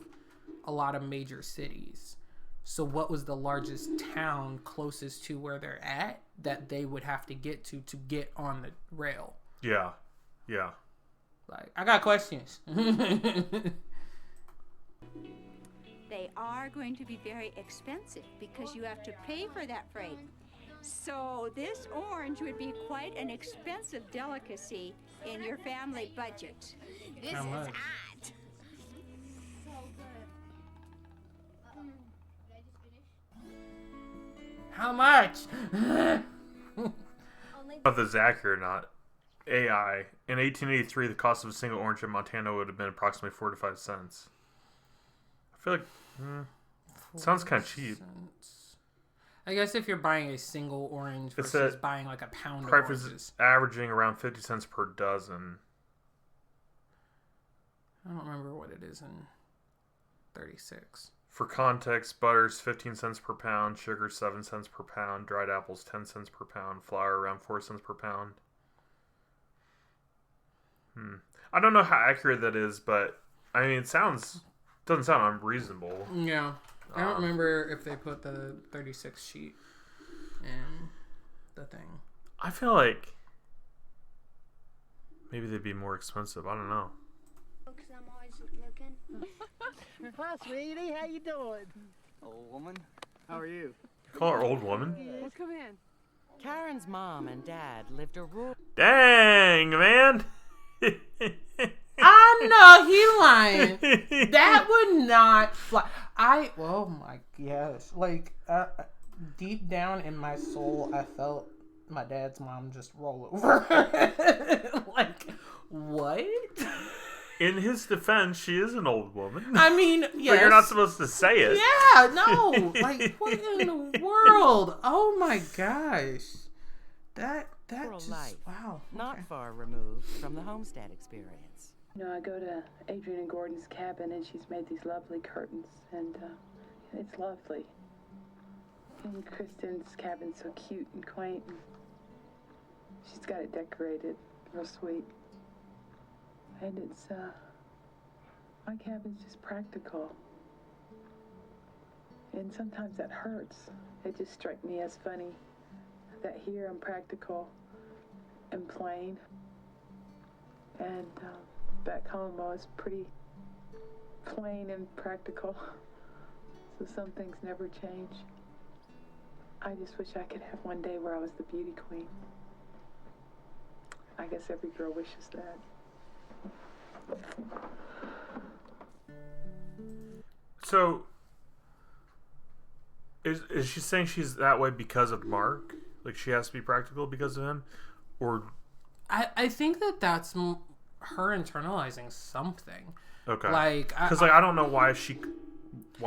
B: a lot of major cities. So what was the largest town closest to where they're at that they would have to get get on the rail?
A: Yeah. Yeah.
B: Like, I got questions.
L: They are going to be very expensive because you have to pay for that freight. So this orange would be quite an expensive delicacy in your family budget.
I: This
B: How
I: is
B: much?
I: hot.
B: How much?
A: If this is accurate or not, AI. In 1883, the cost of a single orange in Montana would have been approximately 4 to 5 cents. I feel like sounds kind of cheap.
B: I guess if you're buying a single orange versus buying like a pound of
A: price
B: oranges.
A: is averaging around 50 cents per dozen.
B: I don't remember what it is in 36.
A: For context, butter's 15 cents per pound, sugar 7 cents per pound, dried apples 10 cents per pound, flour around 4 cents per pound. I don't know how accurate that is, but I mean, it doesn't sound unreasonable.
B: Yeah. I don't remember if they put the 36 sheet in the thing.
A: I feel like maybe they'd be more expensive. I don't know.
I: Because I'm always looking.
M: Hi, sweetie. How you doing?
K: Old woman.
M: How are you?
A: Call her old woman.
H: Well, come in.
C: Karen's mom and dad lived a rural...
A: Dang, man.
B: I know he lying. That would not fly. Oh my gosh. Like, deep down in my soul, I felt my dad's mom just roll over. Like, what?
A: In his defense, she is an old woman.
B: I mean, yes.
A: But you're not supposed to say it.
B: Yeah, no. Like, what in the world? Oh my gosh. That
C: rural
B: just,
C: life,
B: wow.
C: not
B: Okay.
C: far removed from the homestead experience.
N: You know, I go to Adrian and Gordon's cabin, and she's made these lovely curtains, and it's lovely. And Kristen's cabin's so cute and quaint, and she's got it decorated real sweet. And it's, my cabin's just practical. And sometimes that hurts. It just struck me as funny that here I'm practical and plain. And back home I was pretty plain and practical. So some things never change. I just wish I could have one day where I was the beauty queen. I guess every girl wishes that.
A: So, is she saying she's that way because of Mark? Like, she has to be practical because of him? Or...
B: I think that's her internalizing something.
A: Okay.
B: Like,
A: because I don't know why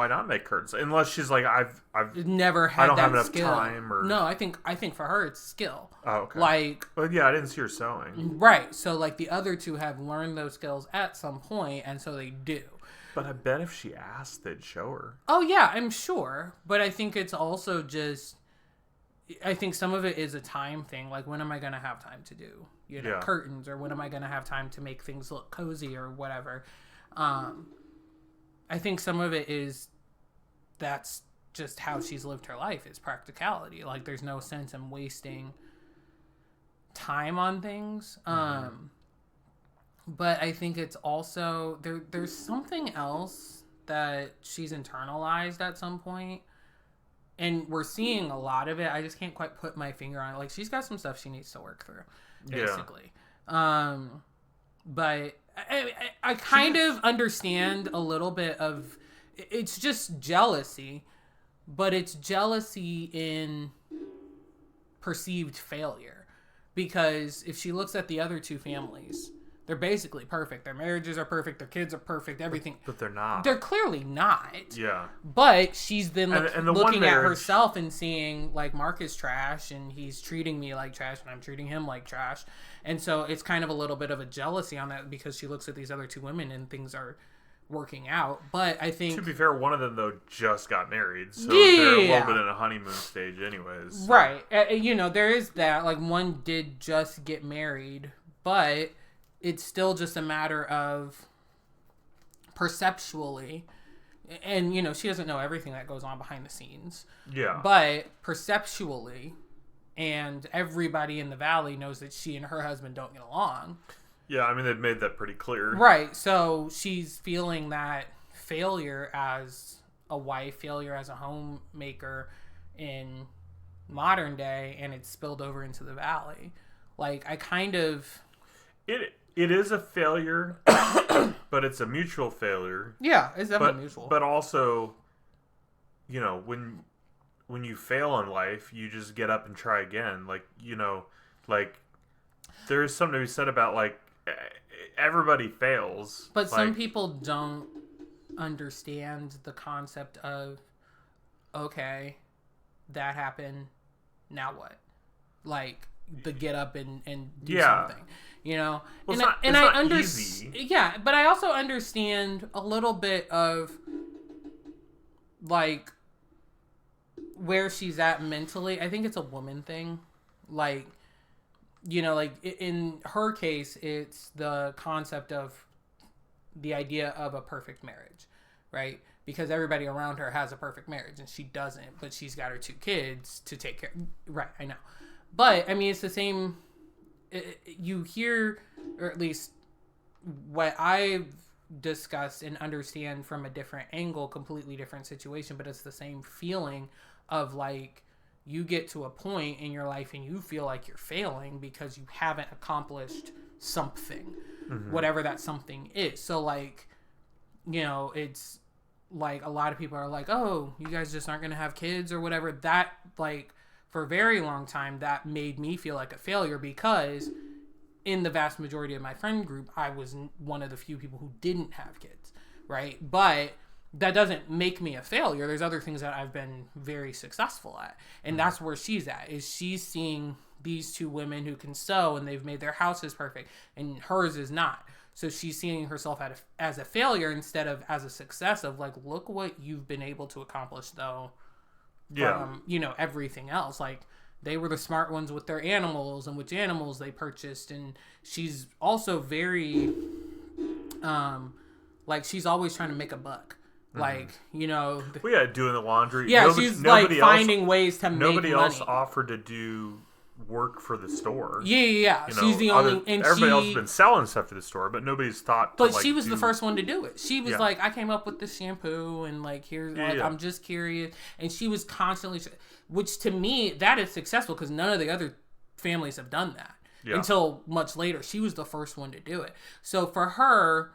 A: not make curtains unless she's like I've
B: never had.
A: I don't
B: that
A: have enough
B: skill.
A: time. Or
B: No, I think for her it's skill.
A: Oh, okay.
B: Like,
A: well, yeah, I didn't see her sewing.
B: Right. So like the other two have learned those skills at some point, and so they do.
A: But I bet if she asked, they'd show her.
B: Oh yeah, I'm sure. But I think it's also just. I think some of it is a time thing. Like, when am I going to have time to do, curtains, or when am I going to have time to make things look cozy or whatever? I think some of it is that's just how she's lived her life, is practicality. Like, there's no sense in wasting time on things. But I think it's also there's something else that she's internalized at some point. And we're seeing a lot of it. I just can't quite put my finger on it. Like, she's got some stuff she needs to work through, basically. Yeah. But I kind of understand a little bit of... It's just jealousy. But it's jealousy in perceived failure. Because if she looks at the other two families, They're basically perfect. Their marriages are perfect. Their kids are perfect. Everything.
A: But they're not.
B: They're clearly not.
A: Yeah.
B: But she's then
A: And the
B: looking
A: one
B: at
A: marriage...
B: herself and seeing, like, Mark is trash, and he's treating me like trash, and I'm treating him like trash. And so it's kind of a little bit of a jealousy on that because she looks at these other two women and things are working out. But I think...
A: To be fair, one of them, though, just got married. So they're a little bit in a honeymoon stage anyways. So.
B: Right. There is that. Like, one did just get married, but... It's still just a matter of perceptually, and she doesn't know everything that goes on behind the scenes.
A: Yeah.
B: But perceptually, and everybody in the valley knows that she and her husband don't get along.
A: Yeah, I mean, they've made that pretty clear.
B: Right. So she's feeling that failure as a wife, failure as a homemaker in modern day, and it's spilled over into the valley. Like, I kind of...
A: It is a failure, but it's a mutual failure.
B: Yeah, it's definitely mutual.
A: But also, when you fail in life, you just get up and try again. Like, there's something to be said about, like, everybody fails.
B: But some people don't understand the concept of, okay, that happened, now what? Like, the get up and do something.
A: Well,
B: and I understand. Yeah, but I also understand a little bit of, like, where she's at mentally. I think it's a woman thing. Like, like in her case, it's the concept of the idea of a perfect marriage, right? Because everybody around her has a perfect marriage and she doesn't, but she's got her 2 kids to take care. Right, I know. But, I mean, it's the same... You hear, or at least what I've discussed and understand from a different angle, completely different situation, but it's the same feeling of, like, you get to a point in your life and you feel like you're failing because you haven't accomplished something, whatever that something is. So, like, it's like a lot of people are like, oh, you guys just aren't going to have kids or whatever. That, like... For a very long time, that made me feel like a failure because in the vast majority of my friend group, I was one of the few people who didn't have kids, right? But that doesn't make me a failure. There's other things that I've been very successful at. And that's where she's at, is she's seeing these 2 women who can sew and they've made their houses perfect and hers is not. So she's seeing herself as a failure instead of as a success of, like, look what you've been able to accomplish, though. From, everything else. Like, they were the smart ones with their animals and which animals they purchased. And she's also very, like, she's always trying to make a buck. Like,
A: doing the laundry.
B: Yeah, she's, like, finding ways to make money.
A: Nobody else offered to do work for the store.
B: Yeah. She's the only...
A: Everybody else has been selling stuff to the store, but nobody's thought to,
B: But she was the first one to do it. She was like, I came up with this shampoo, and, like, here's... I'm just curious. And she was constantly... Which, to me, that is successful, because none of the other families have done that. Until much later. She was the first one to do it. So, for her...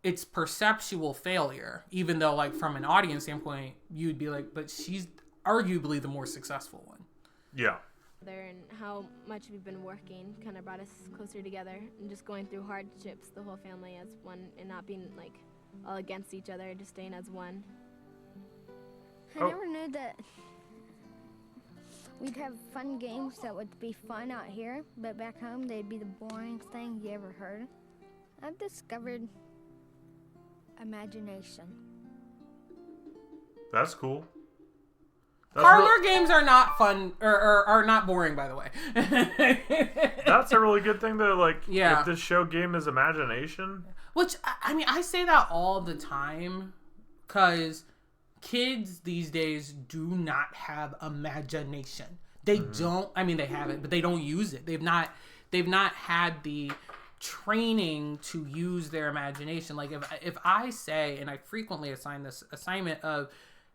B: It's perceptual failure, even though, like, from an audience standpoint, you'd be like, but she's arguably the more successful one.
A: Yeah.
G: And how much we've been working kind of brought us closer together, and just going through hardships, the whole family as one, and not being, like, all against each other, just staying as one.
I: I never knew that we'd have fun games that would be fun out here, but back home they'd be the boring thing you ever heard. I've discovered imagination.
A: That's cool.
B: Parlor games are not fun, or are not boring, by the way.
A: That's a really good thing, though. Like, if this show game is imagination.
B: Which, I mean, I say that all the time, because kids these days do not have imagination. They don't, I mean, they have it, but they don't use it. They've not had the training to use their imagination. Like, if I say, and I frequently assign this assignment of,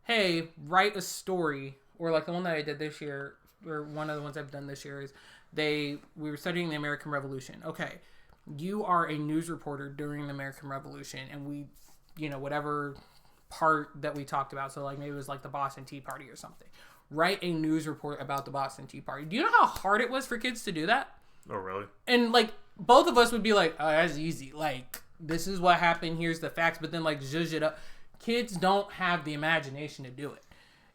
B: hey, write a story, or like the one that I did this year, or one of the ones I've done this year is we were studying the American Revolution. Okay, you are a news reporter during the American Revolution, and we, whatever part that we talked about, so like maybe it was like the Boston Tea Party or something. Write a news report about the Boston Tea Party. Do you know how hard it was for kids to do that?
A: Oh, really?
B: And like both of us would be like, oh, that's easy. Like, this is what happened. Here's the facts. But then, like, zhuzh it up. Kids don't have the imagination to do it.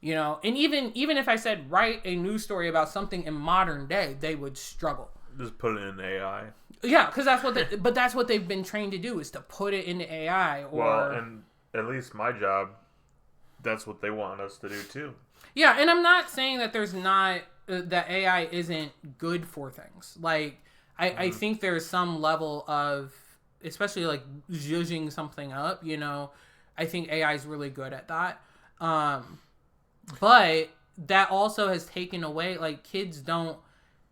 B: You know? And even if I said, write a news story about something in modern day, they would struggle.
A: Just put it in AI.
B: Yeah, because that's what they've been trained to do, is to put it into AI.
A: Well, and at least my job, that's what they want us to do too.
B: Yeah, and I'm not saying that there's not that AI isn't good for things. Like, I think there's some level of, especially like zhuzhing something up, you know, I think AI is really good at that. But that also has taken away, like, kids don't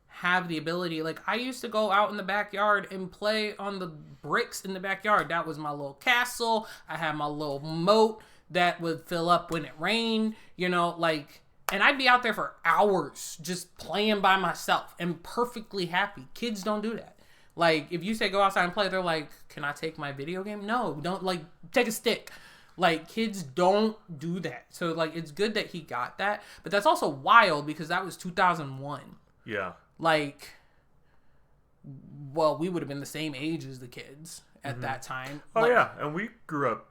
B: have the ability. Like, I used to go out in the backyard and play on the bricks in the backyard. That was my little castle. I had my little moat that would fill up when it rained, you know, like, and I'd be out there for hours just playing by myself and perfectly happy. Kids don't do that. Like, if you say go outside and play, they're like, can I take my video game? No, don't, like, take a stick. Like, kids don't do that. So, like, it's good that he got that. But that's also wild because that was 2001.
A: Yeah.
B: Like, well, we would have been the same age as the kids at that time.
A: Oh,
B: like,
A: yeah. And we grew up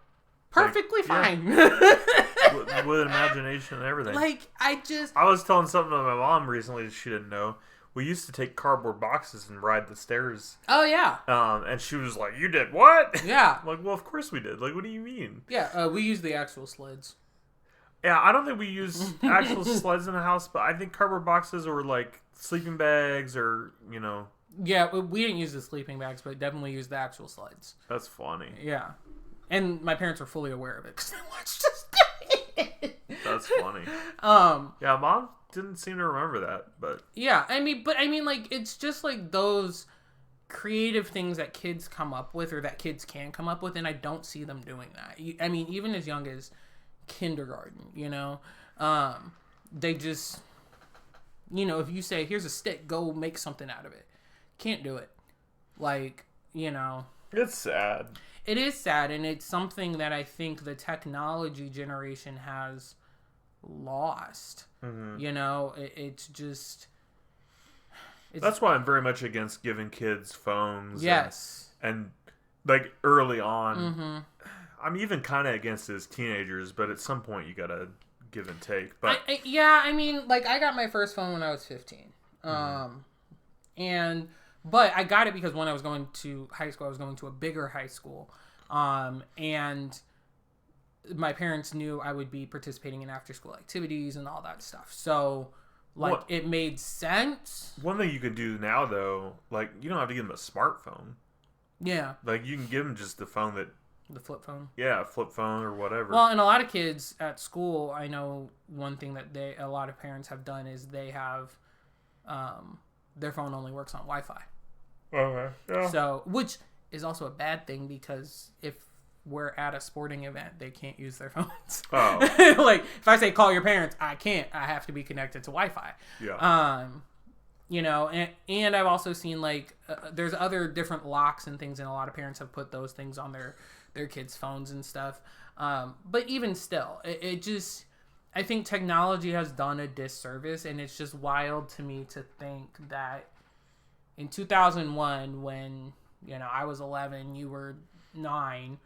B: perfectly fine.
A: with imagination and everything.
B: Like, I
A: was telling something to my mom recently that she didn't know. We used to take cardboard boxes and ride the stairs.
B: Oh, yeah.
A: And she was like, you did what?
B: Yeah.
A: I'm like, well, of course we did. Like, what do you mean?
B: Yeah, we used the actual sleds.
A: Yeah, I don't think we use actual sleds in the house, but I think cardboard boxes or, like, sleeping bags or, you know.
B: Yeah, we didn't use the sleeping bags, but definitely used the actual sleds.
A: That's funny.
B: Yeah. And my parents were fully aware of it because they watched us do it.
A: That's funny. Yeah, Mom didn't seem to remember that, but
B: yeah, I mean, like, it's just like those creative things that kids come up with, or that kids can come up with, and I don't see them doing that. I mean, even as young as kindergarten, you know, they just, you know, if you say here's a stick, go make something out of it, can't do it. Like, you know,
A: it's sad.
B: It is sad, and it's something that I think the technology generation has lost. Mm-hmm. You know, it's just...
A: That's why I'm very much against giving kids phones.
B: Yes.
A: And like, early on, mm-hmm. I'm even kind of against it as teenagers, but at some point you gotta give and take. But
B: I mean, like, I got my first phone when I was 15. Mm-hmm. But I got it because when I was going to high school, I was going to a bigger high school. And my parents knew I would be participating in after-school activities and all that stuff. So, like, it made sense.
A: One thing you can do now, though, like, you don't have to give them a smartphone.
B: Yeah.
A: Like, you can give them just the phone that...
B: The flip phone?
A: Yeah, a flip phone or whatever.
B: Well, and a lot of kids at school, I know one thing that a lot of parents have done is they have... their phone only works on Wi-Fi.
A: Okay. Yeah.
B: So, which is also a bad thing because if we're at a sporting event, they can't use their phones.
A: Oh.
B: Like, if I say call your parents, I can't. I have to be connected to Wi-Fi.
A: Yeah.
B: You know, and I've also seen, like, there's other different locks and things, and a lot of parents have put those things on their kids' phones and stuff. But even still, it just... I think technology has done a disservice, and it's just wild to me to think that in 2001, when, you know, I was 11, you were 9,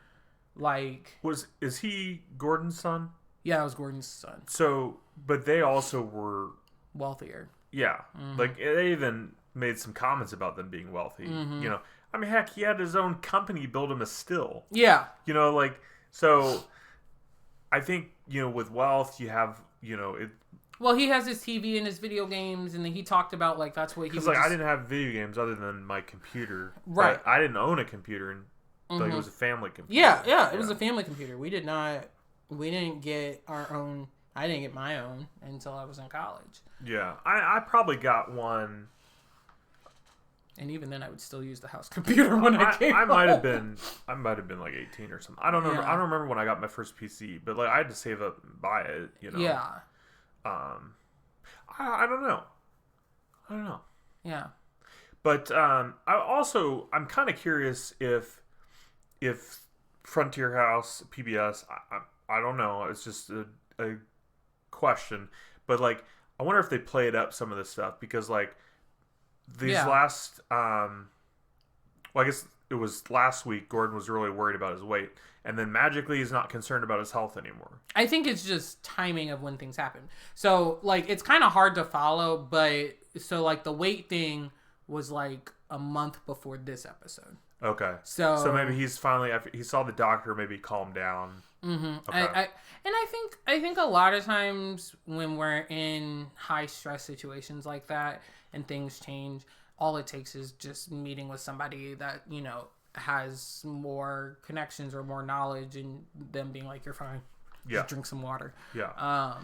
B: like...
A: Is he Gordon's son?
B: Yeah, I was Gordon's son.
A: So, but they also were...
B: Wealthier.
A: Yeah. Mm-hmm. Like, they even made some comments about them being wealthy. Mm-hmm. You know, I mean, heck, he had his own company build him a still.
B: Yeah.
A: You know, like, so... I think, you know, with wealth, you have, you know, it...
B: Well, he has his TV and his video games, and then he talked about, like, that's what he was...
A: Because, like, I didn't have video games other than my computer.
B: Right.
A: I didn't own a computer, and like, it was a family computer.
B: Yeah, it was a family computer. We didn't get our own... I didn't get my own until I was in college.
A: Yeah. I probably got one...
B: And even then, I would still use the house computer when I came home.
A: I might have been like 18 or something. I don't remember. Yeah. I don't remember when I got my first PC, but like I had to save up and buy it. You know.
B: Yeah.
A: I don't know.
B: Yeah.
A: But I'm kind of curious if Frontier House, PBS, I don't know. It's just a question, but like I wonder if they played up some of this stuff because like. These last Well, I guess it was last week. Gordon was really worried about his weight, and then magically he's not concerned about his health anymore.
B: I think it's just timing of when things happen. So like it's kind of hard to follow, but so like the weight thing was like a month before this episode.
A: Okay. So maybe he's finally, after he saw the doctor, maybe calmed down.
B: Mm-hmm. Okay. I think a lot of times when we're in high stress situations like that and things change, all it takes is just meeting with somebody that, you know, has more connections or more knowledge, and them being like, you're fine. Just drink some water.
A: Yeah.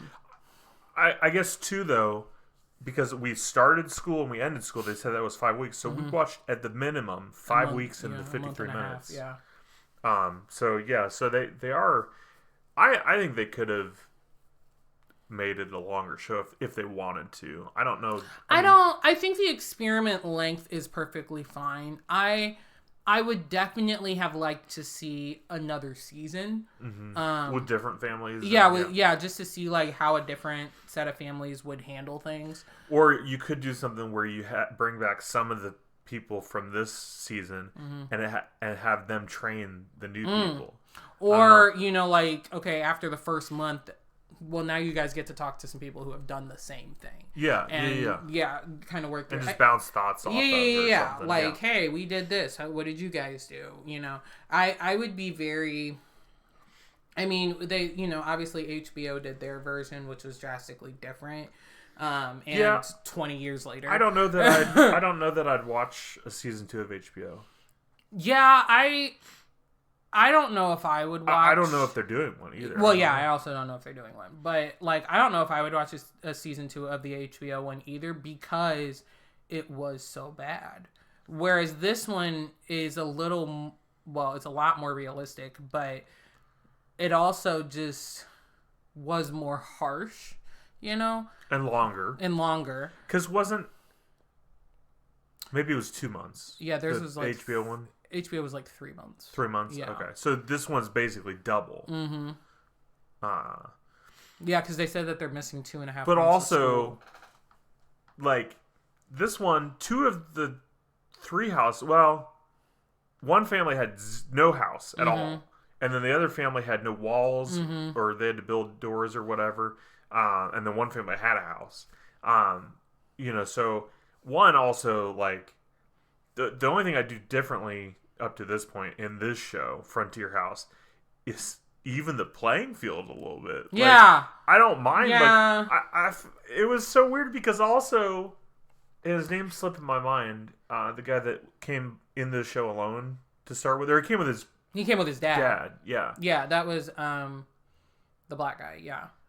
A: I guess too, though, because we started school and we ended school, they said that was 5 weeks. So we watched at the minimum 5 weeks into 53 minutes. So they are. I think they could have made it a longer show if they wanted to. I don't know.
B: I think the experiment length is perfectly fine. I would definitely have liked to see another season
A: with different families.
B: Just to see like how a different set of families would handle things.
A: Or you could do something where you bring back some of the people from this season and have them train the new people.
B: Or you know, like, okay, after the first month, well, now you guys get to talk to some people who have done the same thing. Kind of work through.
A: And just bounce thoughts off something.
B: Like, hey, we did this. What did you guys do? You know, I would be very... I mean, they, you know, obviously HBO did their version, which was drastically different. 20 years later.
A: I don't know that I'd watch a season 2 of HBO.
B: Yeah, I don't know if I would watch...
A: I don't know if they're doing one either.
B: Well, yeah, I also don't know if they're doing one. But, like, I don't know if I would watch a season 2 of the HBO one either, because it was so bad. Whereas this one is a little... Well, it's a lot more realistic, but it also just was more harsh, you know?
A: And longer. Because maybe it was 2 months.
B: Yeah, theirs was like...
A: HBO one?
B: HBO was like 3 months.
A: 3 months?
B: Yeah.
A: Okay. So this one's basically double.
B: Mm-hmm. Yeah, because they said that they're missing 2.5 months.
A: But also, like, this one, 2 of the 3 houses, well, one family had no house at all. And then the other family had no walls, or they had to build doors or whatever. And then one family had a house. You know, so one also, like, the only thing I do differently up to this point in this show, Frontier House, is even the playing field a little bit.
B: Yeah.
A: Like, I don't mind.
B: Yeah.
A: Like, it was so weird because also, his name slipped in my mind, the guy that came in the show alone to start with, or he came with his dad.
B: Yeah, that was the black guy,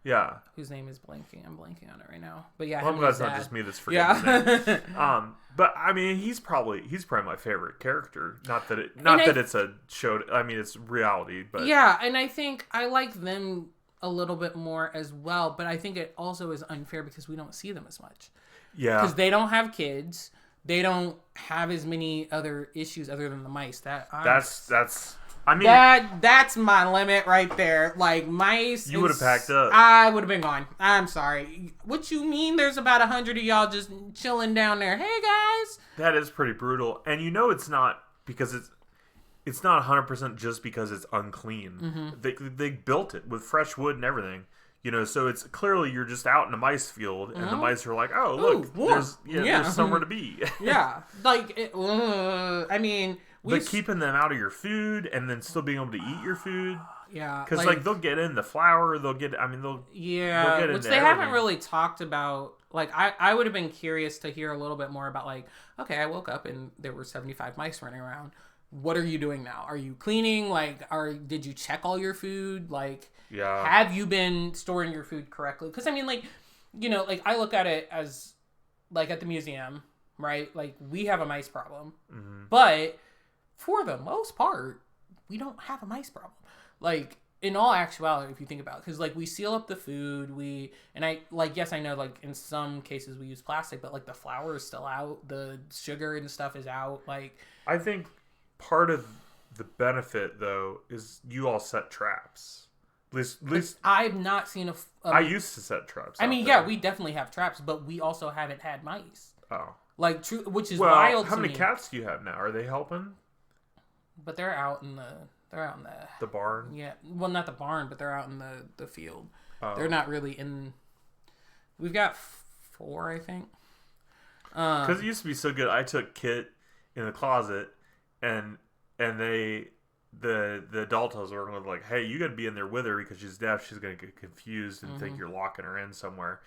A: Yeah.
B: Whose name is blanking. I'm blanking on it right now. But yeah,
A: well, I'm glad it's not just me that's forgetting his name. But I mean, he's probably my favorite character. Not that it's a show. I mean, it's reality. But
B: yeah, and I think I like them a little bit more as well. But I think it also is unfair because we don't see them as much.
A: Yeah,
B: because they don't have kids. They don't have as many other issues other than the mice.
A: That's. I mean,
B: that's my limit right there. Like, mice.
A: You would have packed up.
B: I would have been gone. I'm sorry. What you mean? There's about 100 of y'all just chilling down there. Hey guys.
A: That is pretty brutal, and you know it's not because it's not 100% just because it's unclean. They built it with fresh wood and everything. You know, so it's clearly you're just out in a mice field, and the mice are like, "Oh, look, there's somewhere to be."
B: Yeah, like I mean.
A: But keeping them out of your food and then still being able to eat your food.
B: Yeah.
A: Because, like, they'll get in the flour, they'll get
B: Yeah,
A: in
B: which they haven't really talked about. Like, I would have been curious to hear a little bit more about, like, okay, I woke up and there were 75 mice running around. What are you doing now? Are you cleaning? Like, did you check all your food? Like, have you been storing your food correctly? Because, I mean, like, you know, like, I look at it as, like, at the museum, right? Like, we have a mice problem. But for the most part, we don't have a mice problem. Like, in all actuality, if you think about it, because, like, we seal up the food, yes, I know, like, in some cases we use plastic, but, like, the flour is still out, the sugar and stuff is out, like...
A: I think part of the benefit, though, is you all set traps. At least
B: I've not seen
A: I used to set traps.
B: I mean, yeah, we definitely have traps, but we also haven't had mice.
A: Oh.
B: Like, which is wild to me.
A: How many cats do you have now? Are they helping?
B: But they're out in the
A: the barn.
B: Yeah, well, not the barn, but they're out in the field.
A: Oh.
B: They're not really in. We've got 4, I think.
A: Because it used to be so good. I took Kit in the closet, and the adult I was working with, like, hey, you got to be in there with her because she's deaf. She's gonna get confused and think you're locking her in somewhere.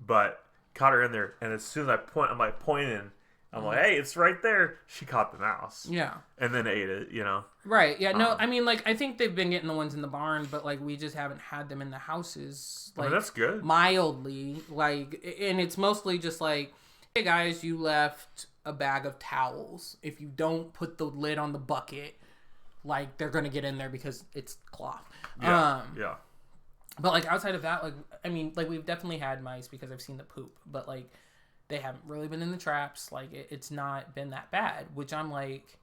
A: But caught her in there, and as soon as I'm like pointing. I'm like, hey, it's right there. She caught the mouse.
B: Yeah.
A: And then ate it, you know?
B: Right. Yeah. No, I mean, like, I think they've been getting the ones in the barn, but, like, we just haven't had them in the houses. Like,
A: that's good.
B: Mildly. Like, and it's mostly just like, hey, guys, you left a bag of towels. If you don't put the lid on the bucket, like, they're going to get in there because it's cloth.
A: Yeah. Yeah.
B: But, like, outside of that, like, I mean, like, we've definitely had mice because I've seen the poop. But, like, they haven't really been in the traps. Like, it's not been that bad, which I'm like,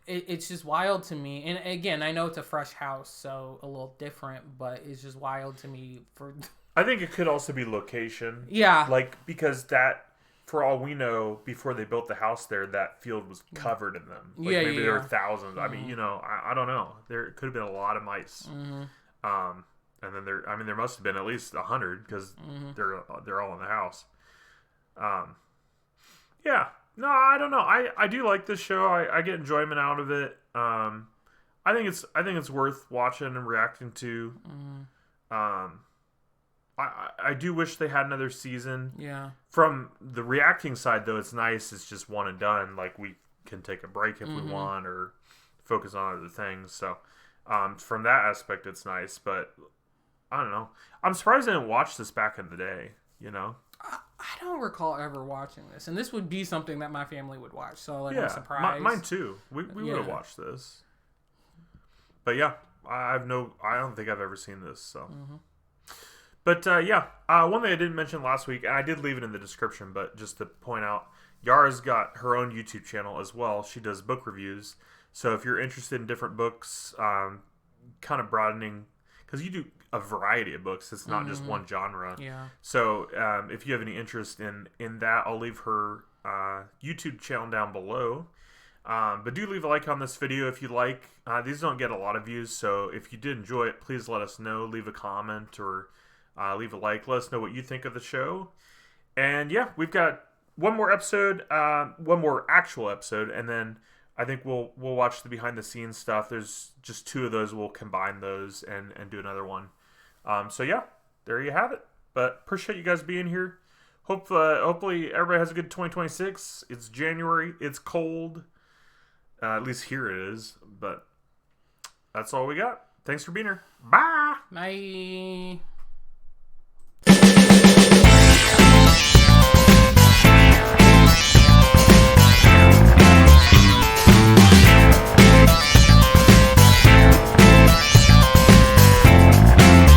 B: it's just wild to me. And again, I know it's a fresh house, so a little different, but it's just wild to me for...
A: I think it could also be location.
B: Yeah.
A: Like, because that, for all we know, before they built the house there, that field was covered in them. Like, maybe there were thousands. I mean, you know, I don't know. There could have been a lot of mice. And then there must have been at least 100 because they're all in the house. Yeah, no, I don't know. I do like this show. I get enjoyment out of it. I think it's worth watching and reacting to. I do wish they had another season.
B: Yeah.
A: From the reacting side, though, it's nice. It's just one and done. Like, we can take a break if we want or focus on other things. So, from that aspect, it's nice. But I don't know. I'm surprised I didn't watch this back in the day, you know?
B: I don't recall ever watching this. And this would be something that my family would watch. So, like, I'm surprised.
A: Mine too. We would have watched this. But yeah, I don't think I've ever seen this, so. But yeah, one thing I didn't mention last week, and I did leave it in the description, but just to point out, Yara's got her own YouTube channel as well. She does book reviews. So if you're interested in different books, kind of broadening, because you do a variety of books. It's not just one genre.
B: Yeah.
A: So if you have any interest in that, I'll leave her YouTube channel down below. But do leave a like on this video if you like. These don't get a lot of views, so if you did enjoy it, please let us know. Leave a comment or leave a like. Let us know what you think of the show. And yeah, we've got one more episode, one more actual episode, and then I think we'll watch the behind the scenes stuff. There's just 2 of those. We'll combine those and do another one. So yeah, there you have it. But appreciate you guys being here. Hopefully everybody has a good 2026. It's January. It's cold. At least here it is. But that's all we got. Thanks for being here. Bye.
B: Bye.